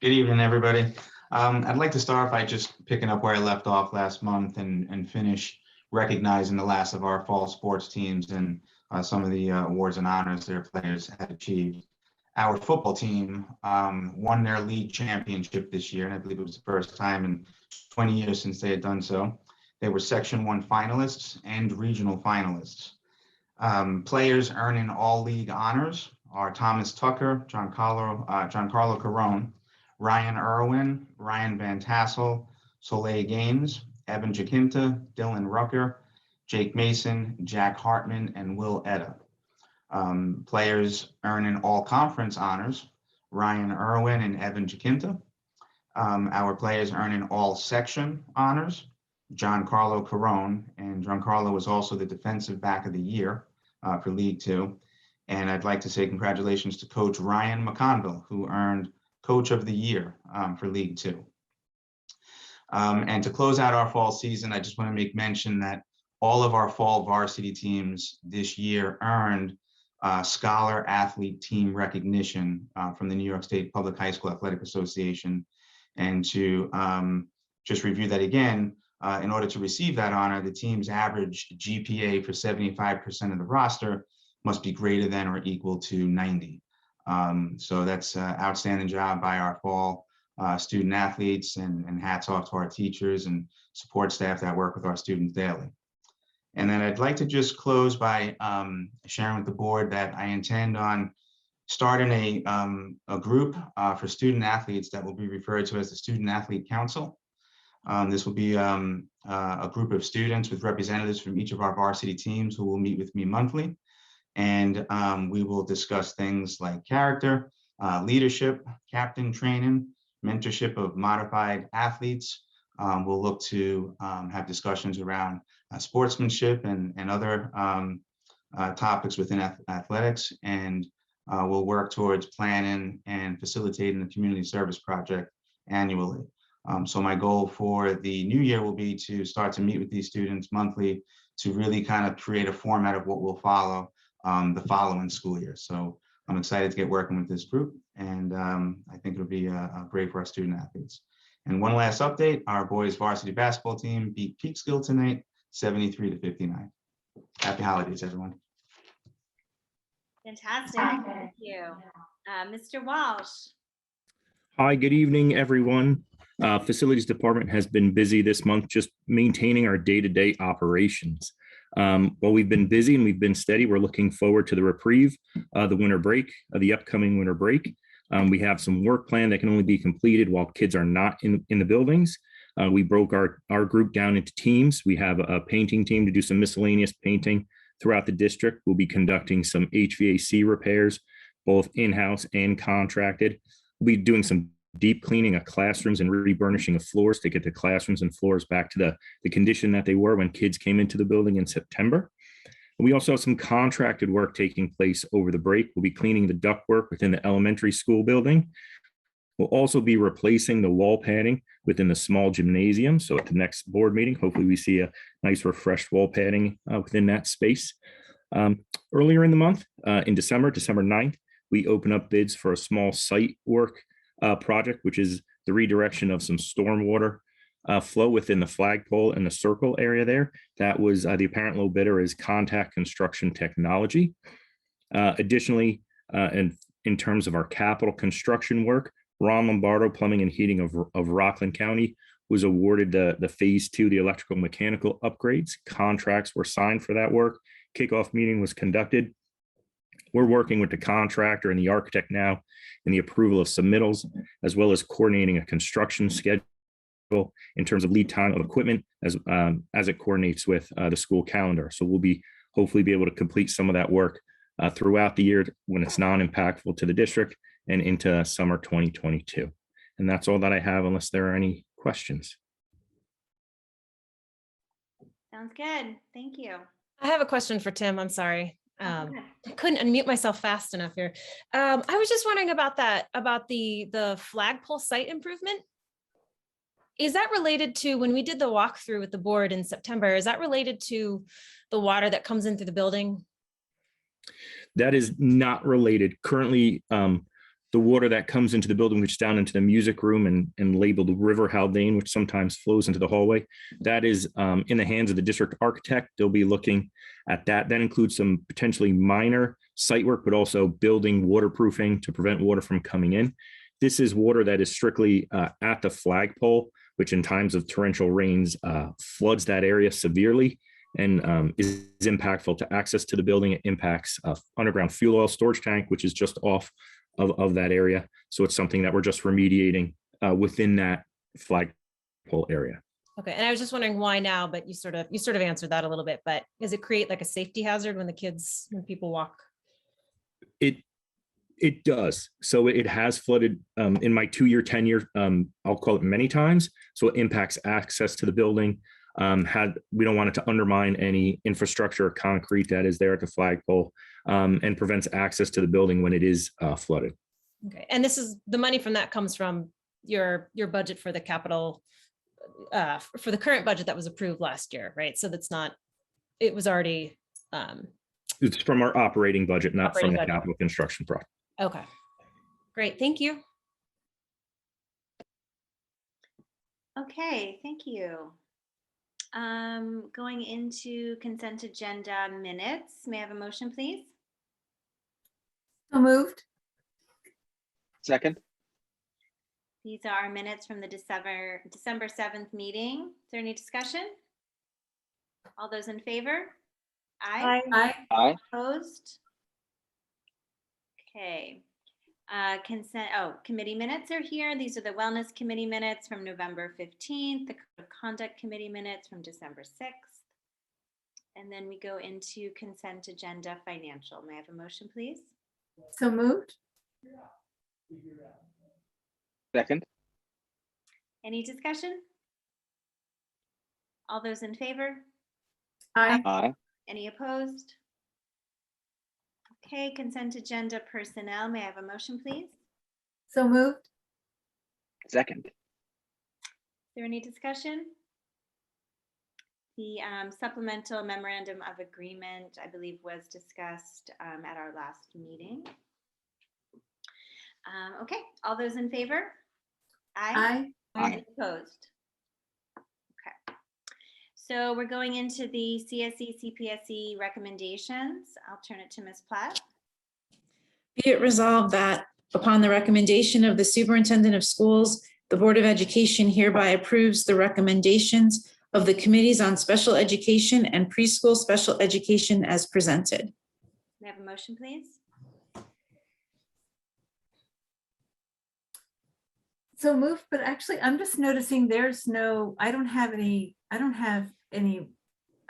Good evening, everybody. I'd like to start by just picking up where I left off last month and finish recognizing the last of our fall sports teams and some of the awards and honors their players had achieved. Our football team won their league championship this year, and I believe it was the first time in 20 years since they had done so. They were Section 1 finalists and regional finalists. Players earning all league honors are Thomas Tucker, Giancarlo Carone, Ryan Irwin, Ryan Van Tassel, Soleil Gaines, Evan Jacinta, Dylan Rucker, Jake Mason, Jack Hartman, and Will Etta. Players earning all conference honors, Ryan Irwin and Evan Jacinta. Our players earning all section honors, Giancarlo Carone, and Giancarlo was also the defensive back of the year for League Two. And I'd like to say congratulations to Coach Ryan McConville, who earned Coach of the Year for League Two. And to close out our fall season, I just want to make mention that all of our fall varsity teams this year earned Scholar Athlete Team recognition from the New York State Public High School Athletic Association. And to just review that again, in order to receive that honor, the team's average GPA for 75% of the roster must be greater than or equal to 90. So that's an outstanding job by our fall student athletes, and hats off to our teachers and support staff that work with our students daily. And then I'd like to just close by sharing with the board that I intend on starting a group for student athletes that will be referred to as the Student Athlete Council. This will be a group of students with representatives from each of our varsity teams who will meet with me monthly. And we will discuss things like character, leadership, captain training, mentorship of modified athletes. We'll look to have discussions around sportsmanship and other topics within athletics. And we'll work towards planning and facilitating the community service project annually. So my goal for the new year will be to start to meet with these students monthly to really kind of create a format of what we'll follow the following school year. So I'm excited to get working with this group, and I think it'll be great for our student athletes. And one last update, our boys varsity basketball team beat Peekskill tonight 73 to 59. Happy holidays, everyone. Fantastic. Thank you. Mr. Walsh. Hi, good evening, everyone. Facilities Department has been busy this month just maintaining our day-to-day operations. While we've been busy and we've been steady, we're looking forward to the reprieve, the winter break, the upcoming winter break. We have some work planned that can only be completed while kids are not in the buildings. We broke our group down into teams. We have a painting team to do some miscellaneous painting throughout the district. We'll be conducting some HVAC repairs, both in-house and contracted. We'll be doing some deep cleaning of classrooms and reburnishing of floors to get the classrooms and floors back to the condition that they were when kids came into the building in September. We also have some contracted work taking place over the break. We'll be cleaning the ductwork within the elementary school building. We'll also be replacing the wall padding within the small gymnasium. So at the next board meeting, hopefully we see a nice refreshed wall padding within that space. Earlier in the month, in December 9th, we open up bids for a small site work project, which is the redirection of some stormwater flow within the flagpole and the circle area there. That was the apparent low bidder is Contact Construction Technology. Additionally, and in terms of our capital construction work, Ron Lombardo Plumbing and Heating of Rockland County was awarded the phase 2, the electrical mechanical upgrades. Contracts were signed for that work. Kickoff meeting was conducted. We're working with the contractor and the architect now in the approval of submittals, as well as coordinating a construction schedule in terms of lead time of equipment as it coordinates with the school calendar. So we'll hopefully be able to complete some of that work throughout the year when it's non-impactful to the district and into summer 2022. And that's all that I have, unless there are any questions. Sounds good. Thank you. I have a question for Tim. I'm sorry. I couldn't unmute myself fast enough here. I was just wondering about the flagpole site improvement. Is that related to when we did the walkthrough with the board in September? Is that related to the water that comes in through the building? That is not related. Currently, the water that comes into the building, which is down into the music room and labeled River Haldane, which sometimes flows into the hallway, that is in the hands of the district architect. They'll be looking at that. That includes some potentially minor site work, but also building waterproofing to prevent water from coming in. This is water that is strictly at the flagpole, which in times of torrential rains floods that area severely and is impactful to access to the building. It impacts underground fuel oil storage tank, which is just off of that area. So it's something that we're just remediating within that flagpole area. Okay, and I was just wondering why now, but you sort of answered that a little bit, but does it create like a safety hazard when people walk? It does. So it has flooded in my 2-year tenure, I'll call it many times. So it impacts access to the building. We don't want it to undermine any infrastructure or concrete that is there at the flagpole and prevents access to the building when it is flooded. Okay, and this is the money from that comes from your budget for the capital for the current budget that was approved last year, right? So that's not, it was already. It's from our operating budget, not from the capital construction project. Okay, great, thank you. Okay, thank you. Going into consent agenda minutes, may I have a motion, please? So moved. Second. These are our minutes from the December 7th meeting. Is there any discussion? All those in favor? Aye. Aye. Aye. Opposed? Okay. Committee minutes are here. These are the Wellness Committee minutes from November 15th, the Code of Conduct Committee minutes from December 6th. And then we go into consent agenda financial. May I have a motion, please? So moved. Second. Any discussion? All those in favor? Aye. Aye. Any opposed? Okay, consent agenda personnel. May I have a motion, please? So moved. Second. Is there any discussion? The supplemental memorandum of agreement, I believe, was discussed at our last meeting. Okay, all those in favor? Aye. Aye. Any opposed? Okay. So we're going into the CSE, CPSE recommendations. I'll turn it to Ms. Platt. Be it resolved that upon the recommendation of the Superintendent of Schools, the Board of Education hereby approves the recommendations of the Committees on Special Education and Preschool Special Education as presented. May I have a motion, please? So moved, but actually I'm just noticing there's no, I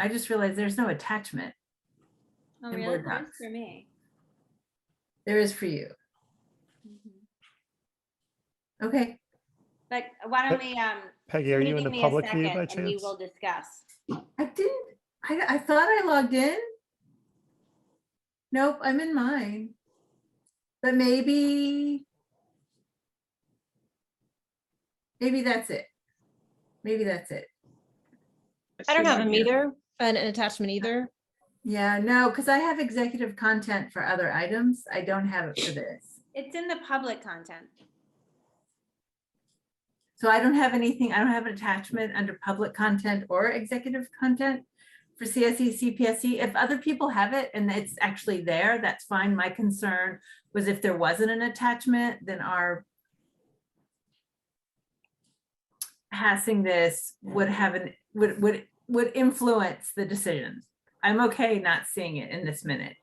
just realized there's no attachment. Oh, In really? Word There's docs. for me. There is for you. Mhm. Okay. But why don't we, Peggy, are you in the give me a public view second by and we chance? will discuss. I thought I logged in. Nope, I'm in mine. But maybe that's it. Maybe that's it. I don't see have mine them here. either, an attachment either. Yeah, no, because I have executive content for other items. I don't have it for this. It's in the public content. So I don't have anything, I don't have an attachment under public content or executive content for CSE, CPSE. If other people have it and it's actually there, that's fine. My concern was if there wasn't an attachment, then our passing this would have would influence the decisions. I'm okay not seeing it in this minute.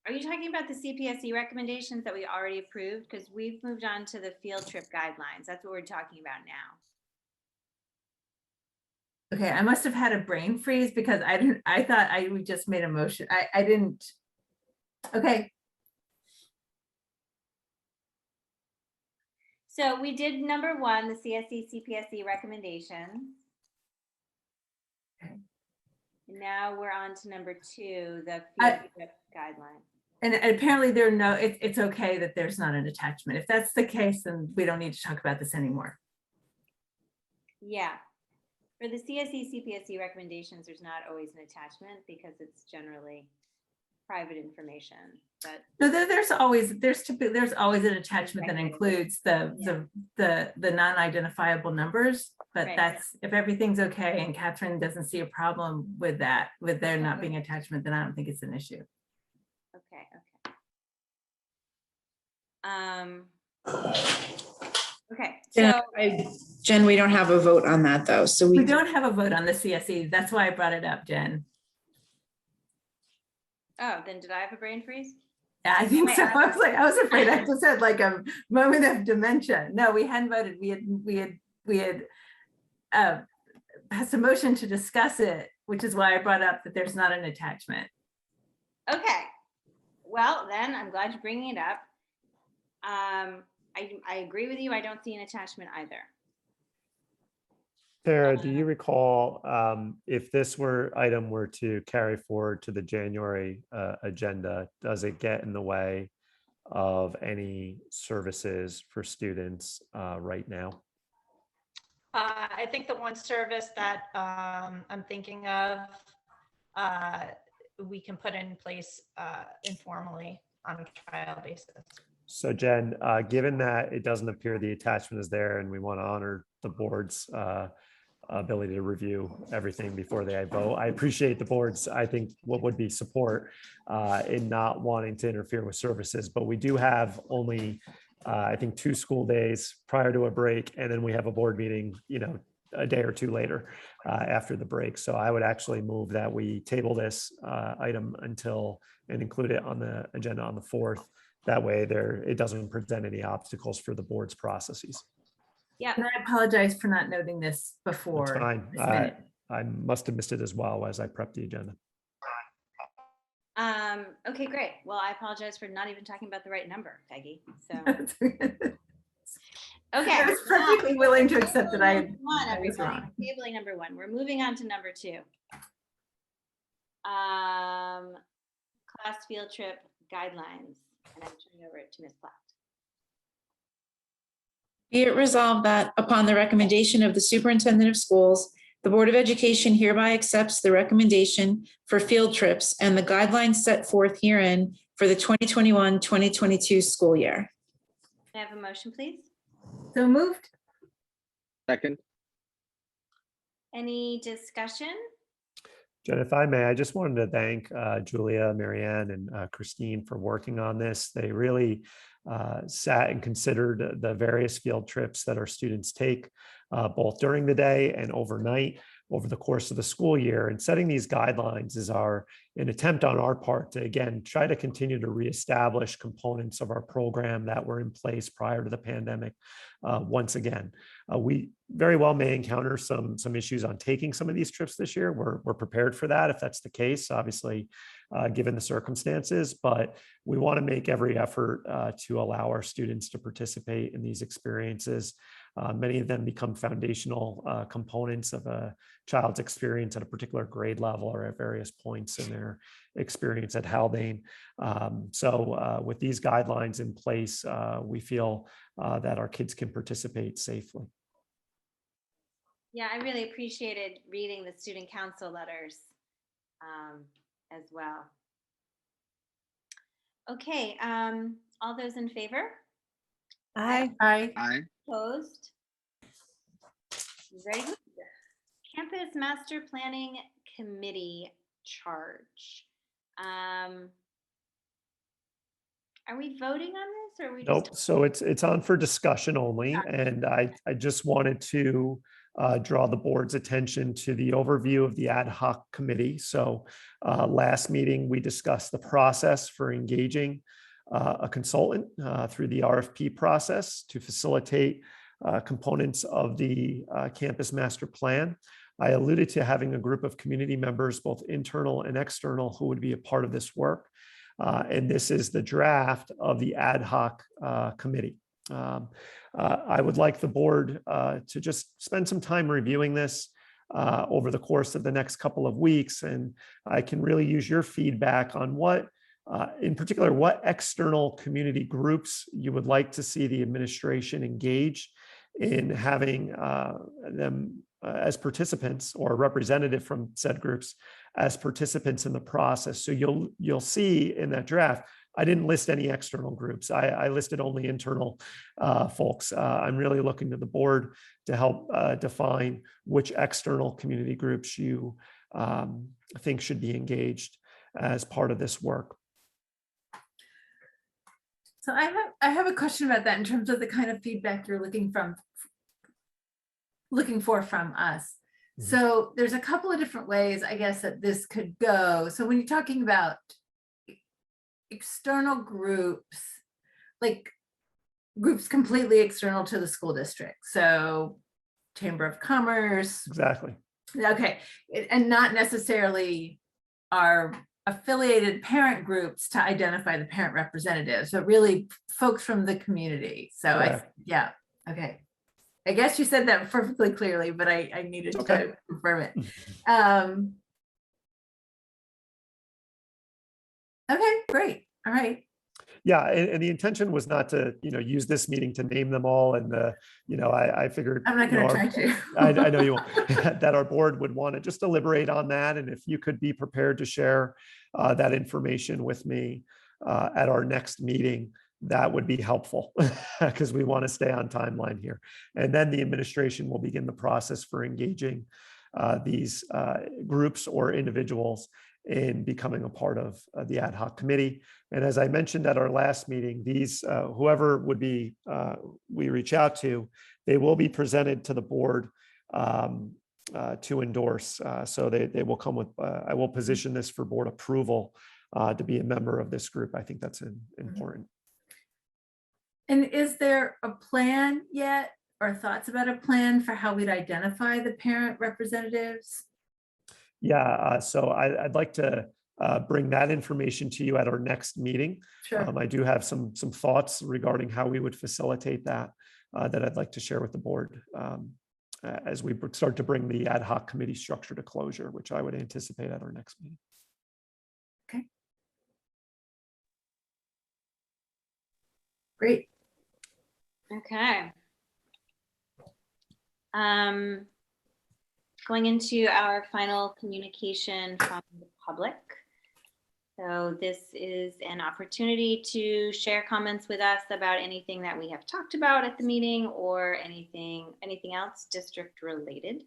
Are you talking about the CPSC recommendations that we already approved? Because we've moved on to the field trip guidelines. That's what we're talking about now. Okay, I must have had a brain freeze because I thought we just made a motion. I didn't. Okay, So we did number one, the CSE, CPSC recommendations. Okay. Now we're on to number two, the I- field trip guideline. and apparently it's okay that there's not an attachment. If that's the case, then we don't need to talk about this anymore. Yeah. For the CSE, CPSC recommendations, there's not always an attachment because it's generally private information. But No, there's always an attachment that includes the non-identifiable numbers, but Right. that's, if everything's okay and Catherine doesn't see a problem with that, with there not being attachment, then I don't think it's an issue. okay. Okay, so Jen, we don't have a vote on that though, so We don't have a vote on the CSE. That's why I brought it up, Jen. oh, then did I have a brain freeze? Yeah, I think so. I was afraid I just had like a moment of dementia. No, we hadn't voted. We had passed a motion to discuss it, which is why I brought up that there's not an attachment. Okay, well, then I'm glad you're bringing it up. I agree with you. I don't see an attachment either. Sarah, do you recall if this item were to carry forward to the January agenda, does it get in the way of any services for students right now? I think the one service that I'm thinking of, we can put in place informally on a trial basis. So Jen, given that it doesn't appear the attachment is there and we want to honor the board's ability to review everything before they vote, I appreciate the board's, I think, what would be support in not wanting to interfere with services, but we do have only, I think, 2 school days prior to a break, and then we have a board meeting, a day or 2 later after the break. So I would actually move that we table this item until and include it on the agenda on the 4th. That way it doesn't present any obstacles for the board's processes. Yeah. And I apologize for not noting this before. That's fine. this minute. I must have missed it as well as I prepped the agenda. Okay, great. Well, I apologize for not even talking about the right number, Peggy. So, I okay. was perfectly willing to accept that I One, I was everybody. wrong. Tabling number 1. We're moving on to number 2. Class field trip guidelines. And I'm turning over to Ms. Platt. Be it resolved that upon the recommendation of the Superintendent of Schools, the Board of Education hereby accepts the recommendation for field trips and the guidelines set forth herein for the 2021-2022 school year. May I have a motion, please? So moved. Second, Any discussion? Jen, if I may, I just wanted to thank Julia, Marianne, and Christine for working on this. They really sat and considered the various field trips that our students take, both during the day and overnight over the course of the school year. And setting these guidelines is an attempt on our part to, again, try to continue to reestablish components of our program that were in place prior to the pandemic. Once again, we very well may encounter some issues on taking some of these trips this year. We're prepared for that if that's the case, obviously, given the circumstances, but we want to make every effort to allow our students to participate in these experiences. Many of them become foundational components of a child's experience at a particular grade level or at various points in their experience at Haldane. So with these guidelines in place, we feel that our kids can participate safely. Yeah, I really appreciated reading the student council letters as well. Okay, all those in favor? Aye. Aye. Opposed? Very good. Campus Master Planning Committee charge. Are we voting on this or are we Nope. just? So it's on for discussion only. And I just wanted to draw the board's attention to the overview of the Ad Hoc Committee. So last meeting, we discussed the process for engaging a consultant through the RFP process to facilitate components of the campus master plan. I alluded to having a group of community members, both internal and external, who would be a part of this work. And this is the draft of the Ad Hoc Committee. I would like the board to just spend some time reviewing this over the course of the next couple of weeks. And I can really use your feedback on what, in particular, what external community groups you would like to see the administration engage in having them as participants or representative from said groups as participants in the process. So you'll see in that draft, I didn't list any external groups. I listed only internal folks. I'm really looking to the board to help define which external community groups you think should be engaged as part of this work. So I have a question about that in terms of the kind of feedback you're looking for from us. So there's a couple of different ways, I guess, that this could go. So when you're talking about external groups, like groups completely external to the school district, so Chamber of Commerce. Exactly. Okay, and not necessarily our affiliated parent groups to identify the parent representatives, but really folks from the community. So yeah, okay. I guess you said that perfectly clearly, but I needed to confirm it. Okay, great. All right. Yeah, and the intention was not to, use this meeting to name them all. And I figured I'm not going to try to. I know you won't. That our board would want to just deliberate on that, and if you could be prepared to share that information with me at our next meeting, that would be helpful because we want to stay on timeline here. And then the administration will begin the process for engaging these groups or individuals in becoming a part of the Ad Hoc Committee. And as I mentioned at our last meeting, these whoever would be we reach out to, they will be presented to the board to endorse. So they will come with, I will position this for board approval to be a member of this group. I think that's important. And is there a plan yet or thoughts about a plan for how we'd identify the parent representatives? Yeah, so I'd like to bring that information to you at our next meeting. Sure. I do have some thoughts regarding how we would facilitate that that I'd like to share with the board as we start to bring the Ad Hoc Committee structure to closure, which I would anticipate at our next meeting. Okay. Great. Okay. Going into our final communication from the public. So this is an opportunity to share comments with us about anything that we have talked about at the meeting or anything else district related.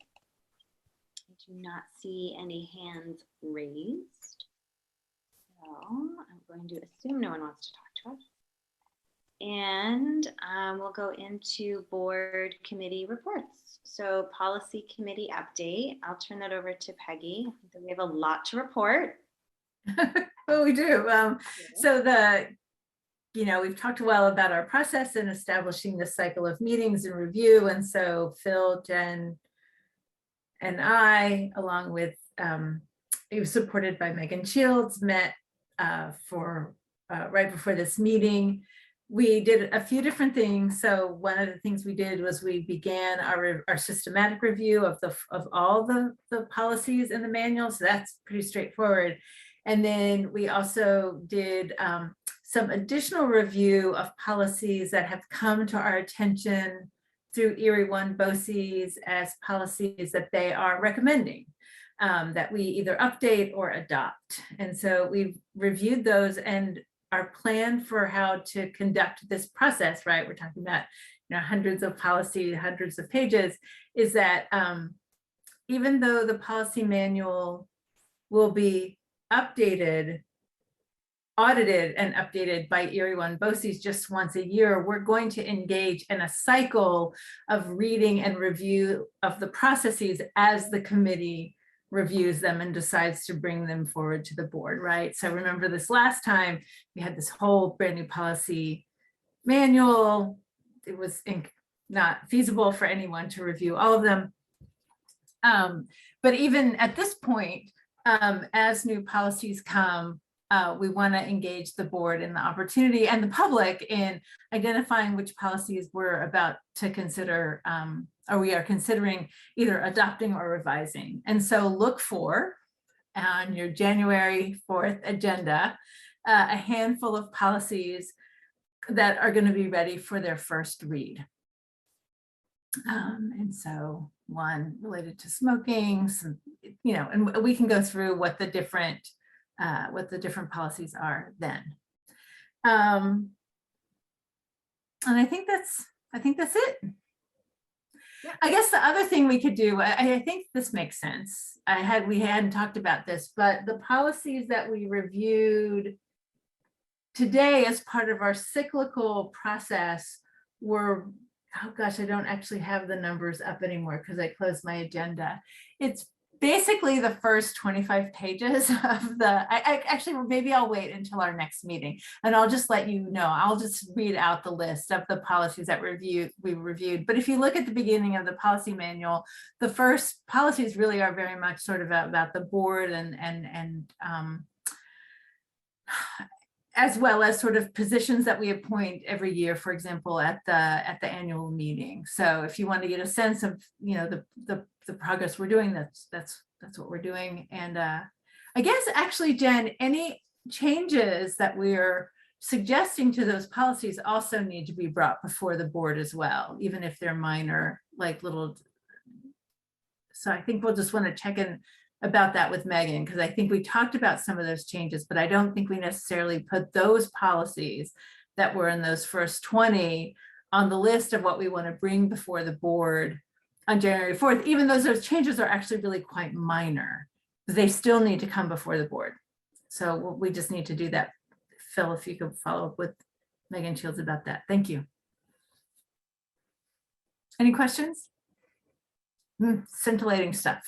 I do not see any hands raised. So I'm going to assume no one wants to talk to us. And we'll go into board committee reports. So policy committee update. I'll turn that over to Peggy. I think that we have a lot to report. Well, we do. So we've talked a while about our process in establishing the cycle of meetings and review. And so Phil, Jen, and I, along with, it was supported by Megan Shields, met right before this meeting. We did a few different things. So one of the things we did was we began our systematic review of all the policies in the manual. So that's pretty straightforward. And then we also did some additional review of policies that have come to our attention through Erie One BOCES as policies that they are recommending that we either update or adopt. And so we've reviewed those, and our plan for how to conduct this process, right? We're talking about hundreds of policy, hundreds of pages, is that even though the policy manual will be audited and updated by Erie One BOCES just once a year, we're going to engage in a cycle of reading and review of the processes as the committee reviews them and decides to bring them forward to the board, right? So remember this last time, we had this whole brand new policy manual. It was not feasible for anyone to review all of them. But even at this point, as new policies come, we want to engage the board in the opportunity and the public in identifying which policies we're about to consider or we are considering either adopting or revising. And so look for on your January 4th agenda, a handful of policies that are going to be ready for their first read. And so one related to smoking, some, and we can go through what the different policies are then. And I think that's it. Yeah. I guess the other thing we could do, I think this makes sense. We hadn't talked about this, but the policies that we reviewed today as part of our cyclical process were, oh gosh, I don't actually have the numbers up anymore because I closed my agenda. It's basically the first 25 pages of actually, maybe I'll wait until our next meeting and I'll just let you know. I'll just read out the list of the policies that we reviewed. But if you look at the beginning of the policy manual, the first policies really are very much sort of about the board and as well as sort of positions that we appoint every year, for example, at the annual meeting. So if you want to get a sense of, the progress we're doing, that's what we're doing. And I guess actually, Jen, any changes that we're suggesting to those policies also need to be brought before the board as well, even if they're minor, like little. So I think we'll just want to check in about that with Megan, because I think we talked about some of those changes, but I don't think we necessarily put those policies that were in those first 20 on the list of what we want to bring before the board on January 4th, even though those changes are actually really quite minor. They still need to come before the board. So we just need to do that. Phil, if you could follow up with Megan Shields about that. Thank you. Any questions? Scintillating stuff.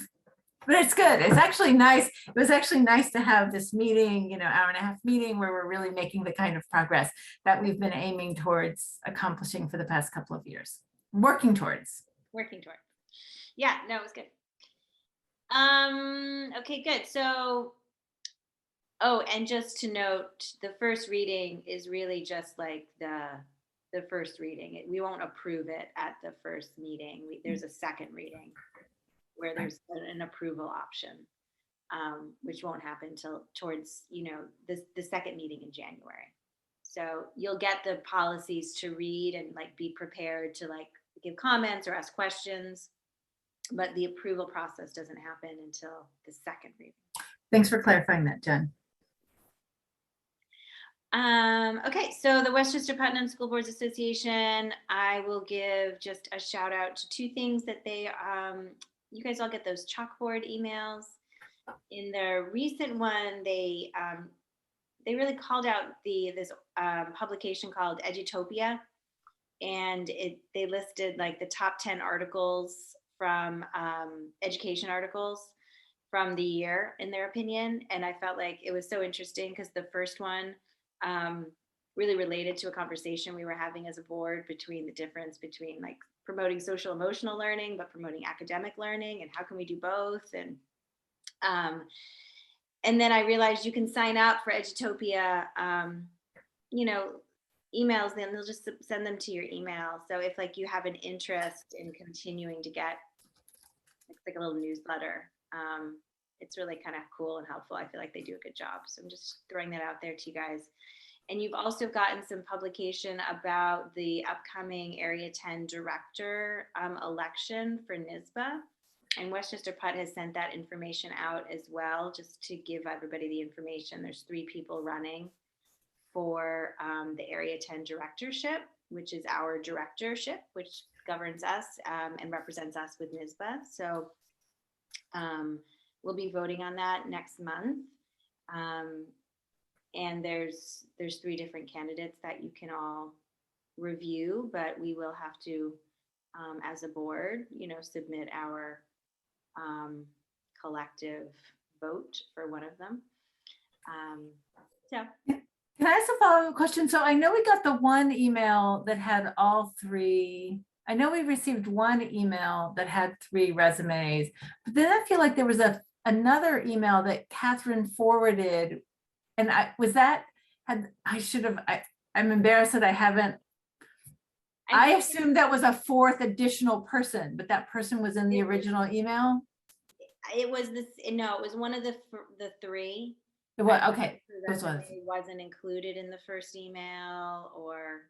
But it's good. It's actually nice. It was actually nice to have this meeting, hour and a half meeting where we're really making the kind of progress that we've been aiming towards accomplishing for the past couple of years. Working towards. Yeah, no, it was good. Okay, good. So, and just to note, the first reading is really just like the first reading. We won't approve it at the first meeting. There's a second reading where there's an approval option, which won't happen till towards, the second meeting in January. So you'll get the policies to read and be prepared to give comments or ask questions, but the approval process doesn't happen until the second reading. Thanks for clarifying that, Jen. Okay, so the Westchester Putnam School Boards Association, I will give just a shout out to two things that they you guys all get those chalkboard emails. In their recent one, they really called out this publication called Edutopia, and they listed like the top 10 articles from education articles from the year in their opinion. And I felt like it was so interesting because the first one really related to a conversation we were having as a board between the difference between like promoting social emotional learning, but promoting academic learning, and how can we do both? And then I realized you can sign up for Edutopia, emails, then they'll just send them to your email. So if like you have an interest in continuing to get, it's like a little newsletter. It's really kind of cool and helpful. I feel like they do a good job. So I'm just throwing that out there to you guys. And you've also gotten some publication about the upcoming Area 10 Director election for NYSBA. And Westchester Putt has sent that information out as well, just to give everybody the information. There's 3 people running for the Area 10 Directorship, which is our directorship, which governs us and represents us with NYSBA. So we'll be voting on that next month. And there's 3 different candidates that you can all review, but we will have to, as a board, submit our collective vote for one of them. So. Can I ask a follow-up question? So I know we got the one email that had all 3. I know we received one email that had 3 resumes, but then I feel like there was another email that Catherine forwarded. And I'm embarrassed that I haven't. I assumed that was a 4th additional person, but that person was in the original email. It was it was one of the 3. It was, okay. It wasn't included in the first email, or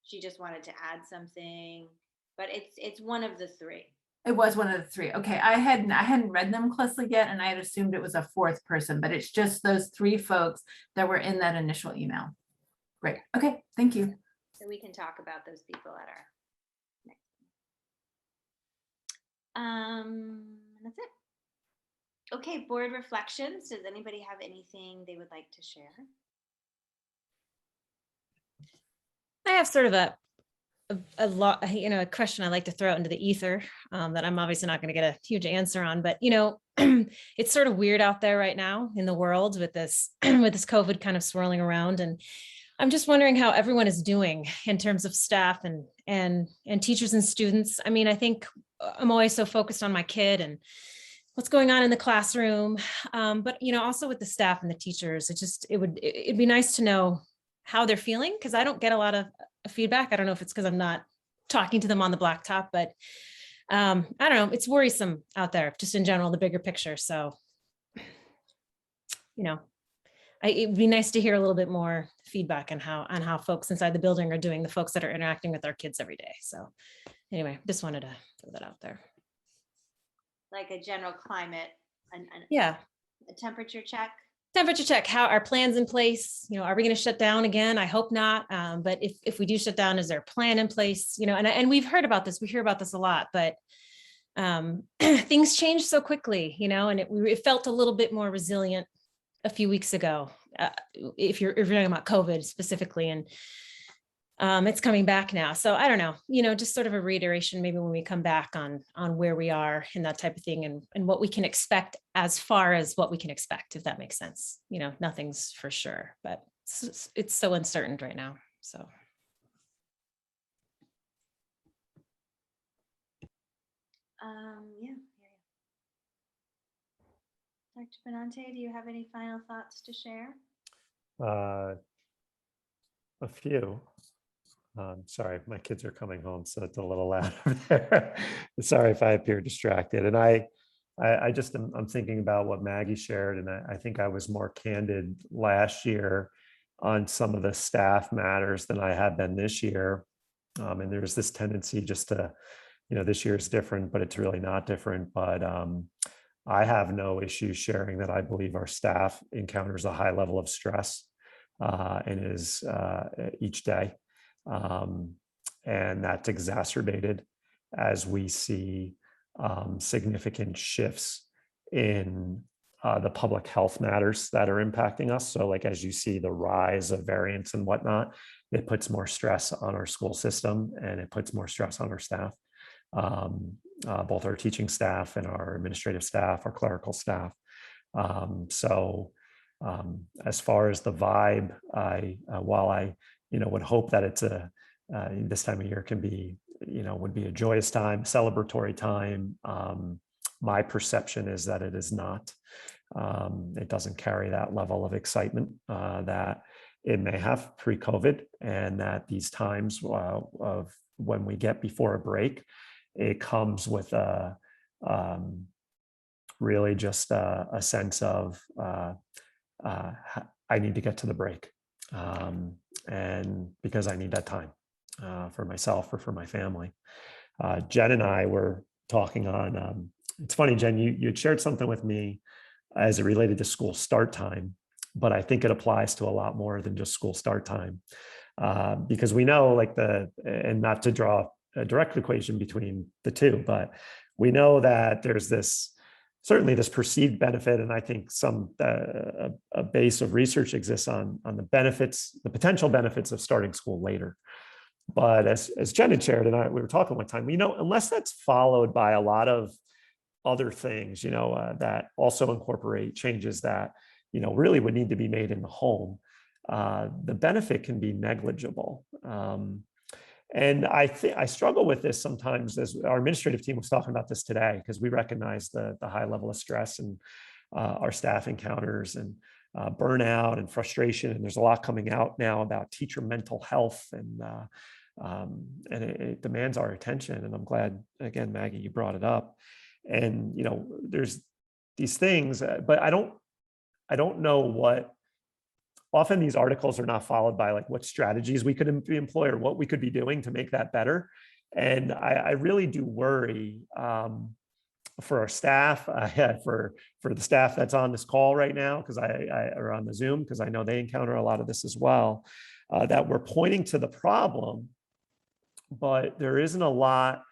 she just wanted to add something, but it's one of the 3. It was one of the 3. Okay, I hadn't read them closely yet, and I had assumed it was a 4th person, but it's just those 3 folks that were in that initial email. Great. Okay, thank you. So we can talk about those people at our next one. That's it. Okay, board reflections. Does anybody have anything they would like to share? I have sort of a question I like to throw out into the ether that I'm obviously not going to get a huge answer on, but it's sort of weird out there right now in the world with this COVID kind of swirling around, and I'm just wondering how everyone is doing in terms of staff and teachers and students. I mean, I think I'm always so focused on my kid and what's going on in the classroom, but also with the staff and the teachers. It'd be nice to know how they're feeling, because I don't get a lot of feedback. I don't know if it's because I'm not talking to them on the blacktop, but I don't know. It's worrisome out there, just in general, the bigger picture. So, it'd be nice to hear a little bit more feedback on how folks inside the building are doing, the folks that are interacting with our kids every day. So anyway, just wanted to throw that out there. Like a general climate, Yeah. A temperature check. Temperature check. How are plans in place? Are we going to shut down again? I hope not. But if we do shut down, is there a plan in place? And we've heard about this. We hear about this a lot, but things change so quickly, and it felt a little bit more resilient a few weeks ago. If you're talking about COVID specifically, and it's coming back now. So I don't know, just sort of a reiteration, maybe when we come back on where we are in that type of thing, and what we can expect as far as what we can expect, if that makes sense. Nothing's for sure, but it's so uncertain right now. So. Yeah. Dr. Benante, do you have any final thoughts to share? A few. Sorry, my kids are coming home, so it's a little loud over there. Sorry if I appear distracted. And I'm thinking about what Maggie shared, and I think I was more candid last year on some of the staff matters than I have been this year. And there's this tendency just to, this year is different, but it's really not different. But I have no issue sharing that I believe our staff encounters a high level of stress and is each day. And that's exacerbated as we see significant shifts in the public health matters that are impacting us. So like, as you see the rise of variants and whatnot, it puts more stress on our school system and it puts more stress on our staff, both our teaching staff and our administrative staff, our clerical staff. As far as the vibe, while I, would hope that it's this time of year can be, would be a joyous time, celebratory time. My perception is that it is not. It doesn't carry that level of excitement that it may have pre-COVID, and that these times of when we get before a break, it comes with really just a sense of I need to get to the break, and because I need that time for myself or for my family. Jen and I were talking on, it's funny, Jen, you had shared something with me as it related to school start time, but I think it applies to a lot more than just school start time, because we know, like, and not to draw a direct equation between the two, but we know that there's certainly this perceived benefit, and I think a base of research exists on the benefits, the potential benefits of starting school later. But as Jen had shared, and we were talking one time, unless that's followed by a lot of other things, that also incorporate changes that, really would need to be made in the home, the benefit can be negligible. And I struggle with this sometimes, as our administrative team was talking about this today, because we recognize the high level of stress and our staff encounters, and burnout and frustration. And there's a lot coming out now about teacher mental health, and it demands our attention. And I'm glad, again, Maggie, you brought it up. And, there's these things, but I don't know what, often these articles are not followed by, like, what strategies we could employ or what we could be doing to make that better. And I really do worry for our staff, for the staff that's on this call right now, or on the Zoom, because I know they encounter a lot of this as well, that we're pointing to the problem, but there isn't a lot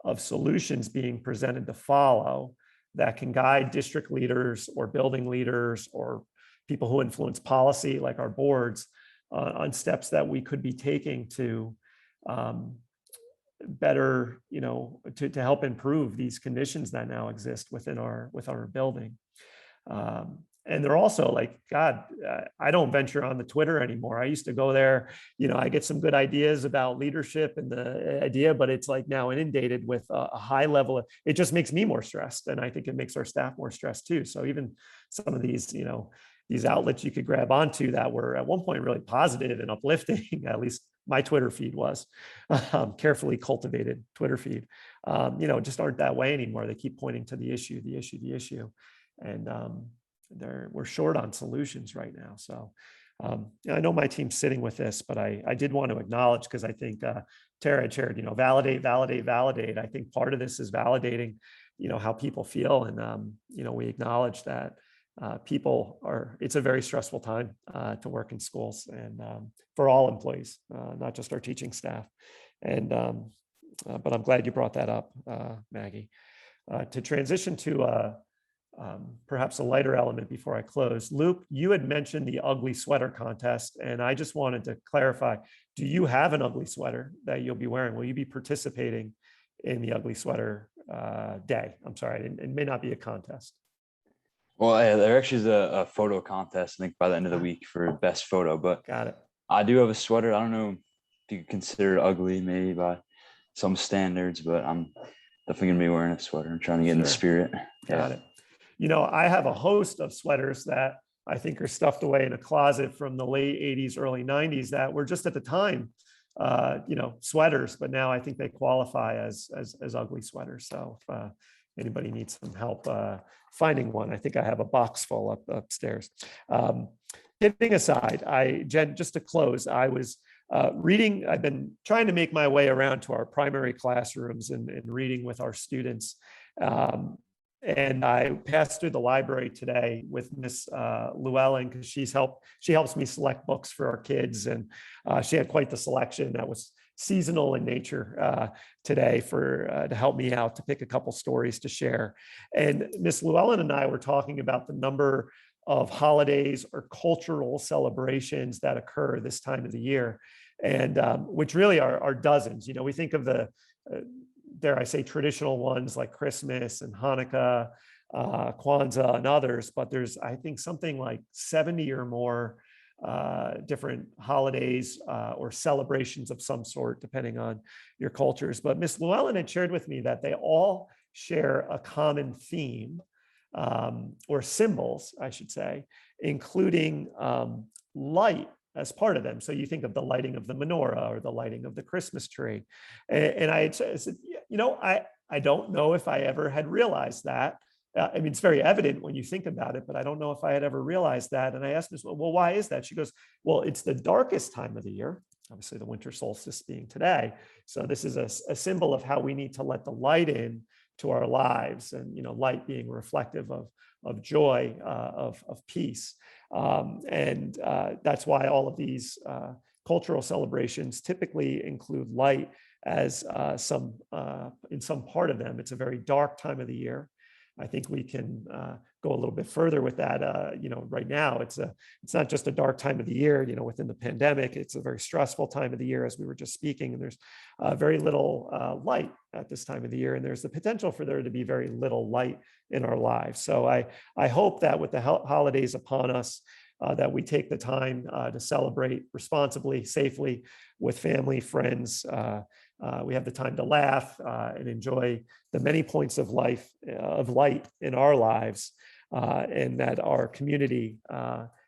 of solutions being presented to follow that can guide district leaders or building leaders or people who influence policy, like our boards, on steps that we could be taking to better, to help improve these conditions that now exist within our building. And they're also like, God, I don't venture on the Twitter anymore. I used to go there, I get some good ideas about leadership and the idea, but it's like now inundated with a high level of, it just makes me more stressed. And I think it makes our staff more stressed too. So even some of these, these outlets you could grab onto that were at one point really positive and uplifting, at least my Twitter feed was, carefully cultivated Twitter feed, just aren't that way anymore. They keep pointing to the issue. And we're short on solutions right now. So I know my team's sitting with this, but I did want to acknowledge, because I think Tara had shared, validate. I think part of this is validating, how people feel. And, we acknowledge that it's a very stressful time to work in schools, and for all employees, not just our teaching staff. And but I'm glad you brought that up, Maggie. To transition to perhaps a lighter element before I close, Luke, you had mentioned the ugly sweater contest, and I just wanted to clarify: do you have an ugly sweater that you'll be wearing? Will you be participating in the ugly sweater day? I'm sorry, it may not be a contest. Well, there actually is a photo contest, I think, by the end of the week for best photo. But got it. I do have a sweater. I don't know if you could consider it ugly, maybe by some standards, but I'm definitely gonna be wearing a sweater. I'm trying to get in the spirit. Got it. I have a host of sweaters that I think are stuffed away in a closet from the late 80s, early 90s that were just at the time, sweaters, but now I think they qualify as ugly sweaters. So if anybody needs some help finding one, I think I have a box full upstairs. Kidding aside, Jen, just to close, I was reading, I've been trying to make my way around to our primary classrooms and reading with our students. And I passed through the library today with Miss Llewellyn, because she helps me select books for our kids, and she had quite the selection that was seasonal in nature today for to help me out to pick a couple stories to share. And Miss Llewellyn and I were talking about the number of holidays or cultural celebrations that occur this time of the year, and which really are dozens. You know, we think of the, dare I say, traditional ones like Christmas and Hanukkah, Kwanzaa and others, but there's, I think, something like 70 or more different holidays or celebrations of some sort, depending on your cultures. But Miss Llewellyn had shared with me that they all share a common theme, or symbols, I should say, including light as part of them. So you think of the lighting of the menorah or the lighting of the Christmas tree. And I had said, you know, I don't know if I ever had realized that. I mean, it's very evident when you think about it, but I don't know if I had ever realized that. And I asked Ms. Well, why is that? She goes, well, it's the darkest time of the year, obviously the winter solstice being today. So this is a symbol of how we need to let the light in to our lives, and, you know, light being reflective of joy, of peace. And that's why all of these cultural celebrations typically include light as in some part of them. It's a very dark time of the year. I think we can go a little bit further with that. You know, right now it's not just a dark time of the year. You know, within the pandemic, it's a very stressful time of the year, as we were just speaking, and there's very little light at this time of the year, and there's the potential for there to be very little light in our lives. So I hope that with the holidays upon us, that we take the time to celebrate responsibly, safely with family, friends. We have the time to laugh and enjoy the many points of light in our lives, and that our community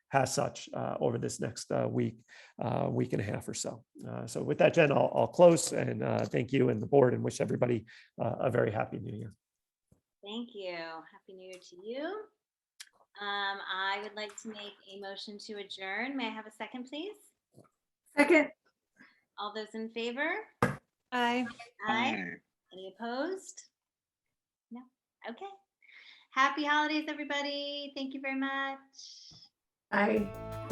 has such over this next week and a half or so. So with that, Jen, I'll close and thank you and the board, and wish everybody a very happy New Year. Thank you. Happy New Year to you. I would like to make a motion to adjourn. May I have a second, please? Second. All those in favor? Aye. Aye. Any opposed? No. Okay. Happy holidays, everybody. Thank you very much. Aye.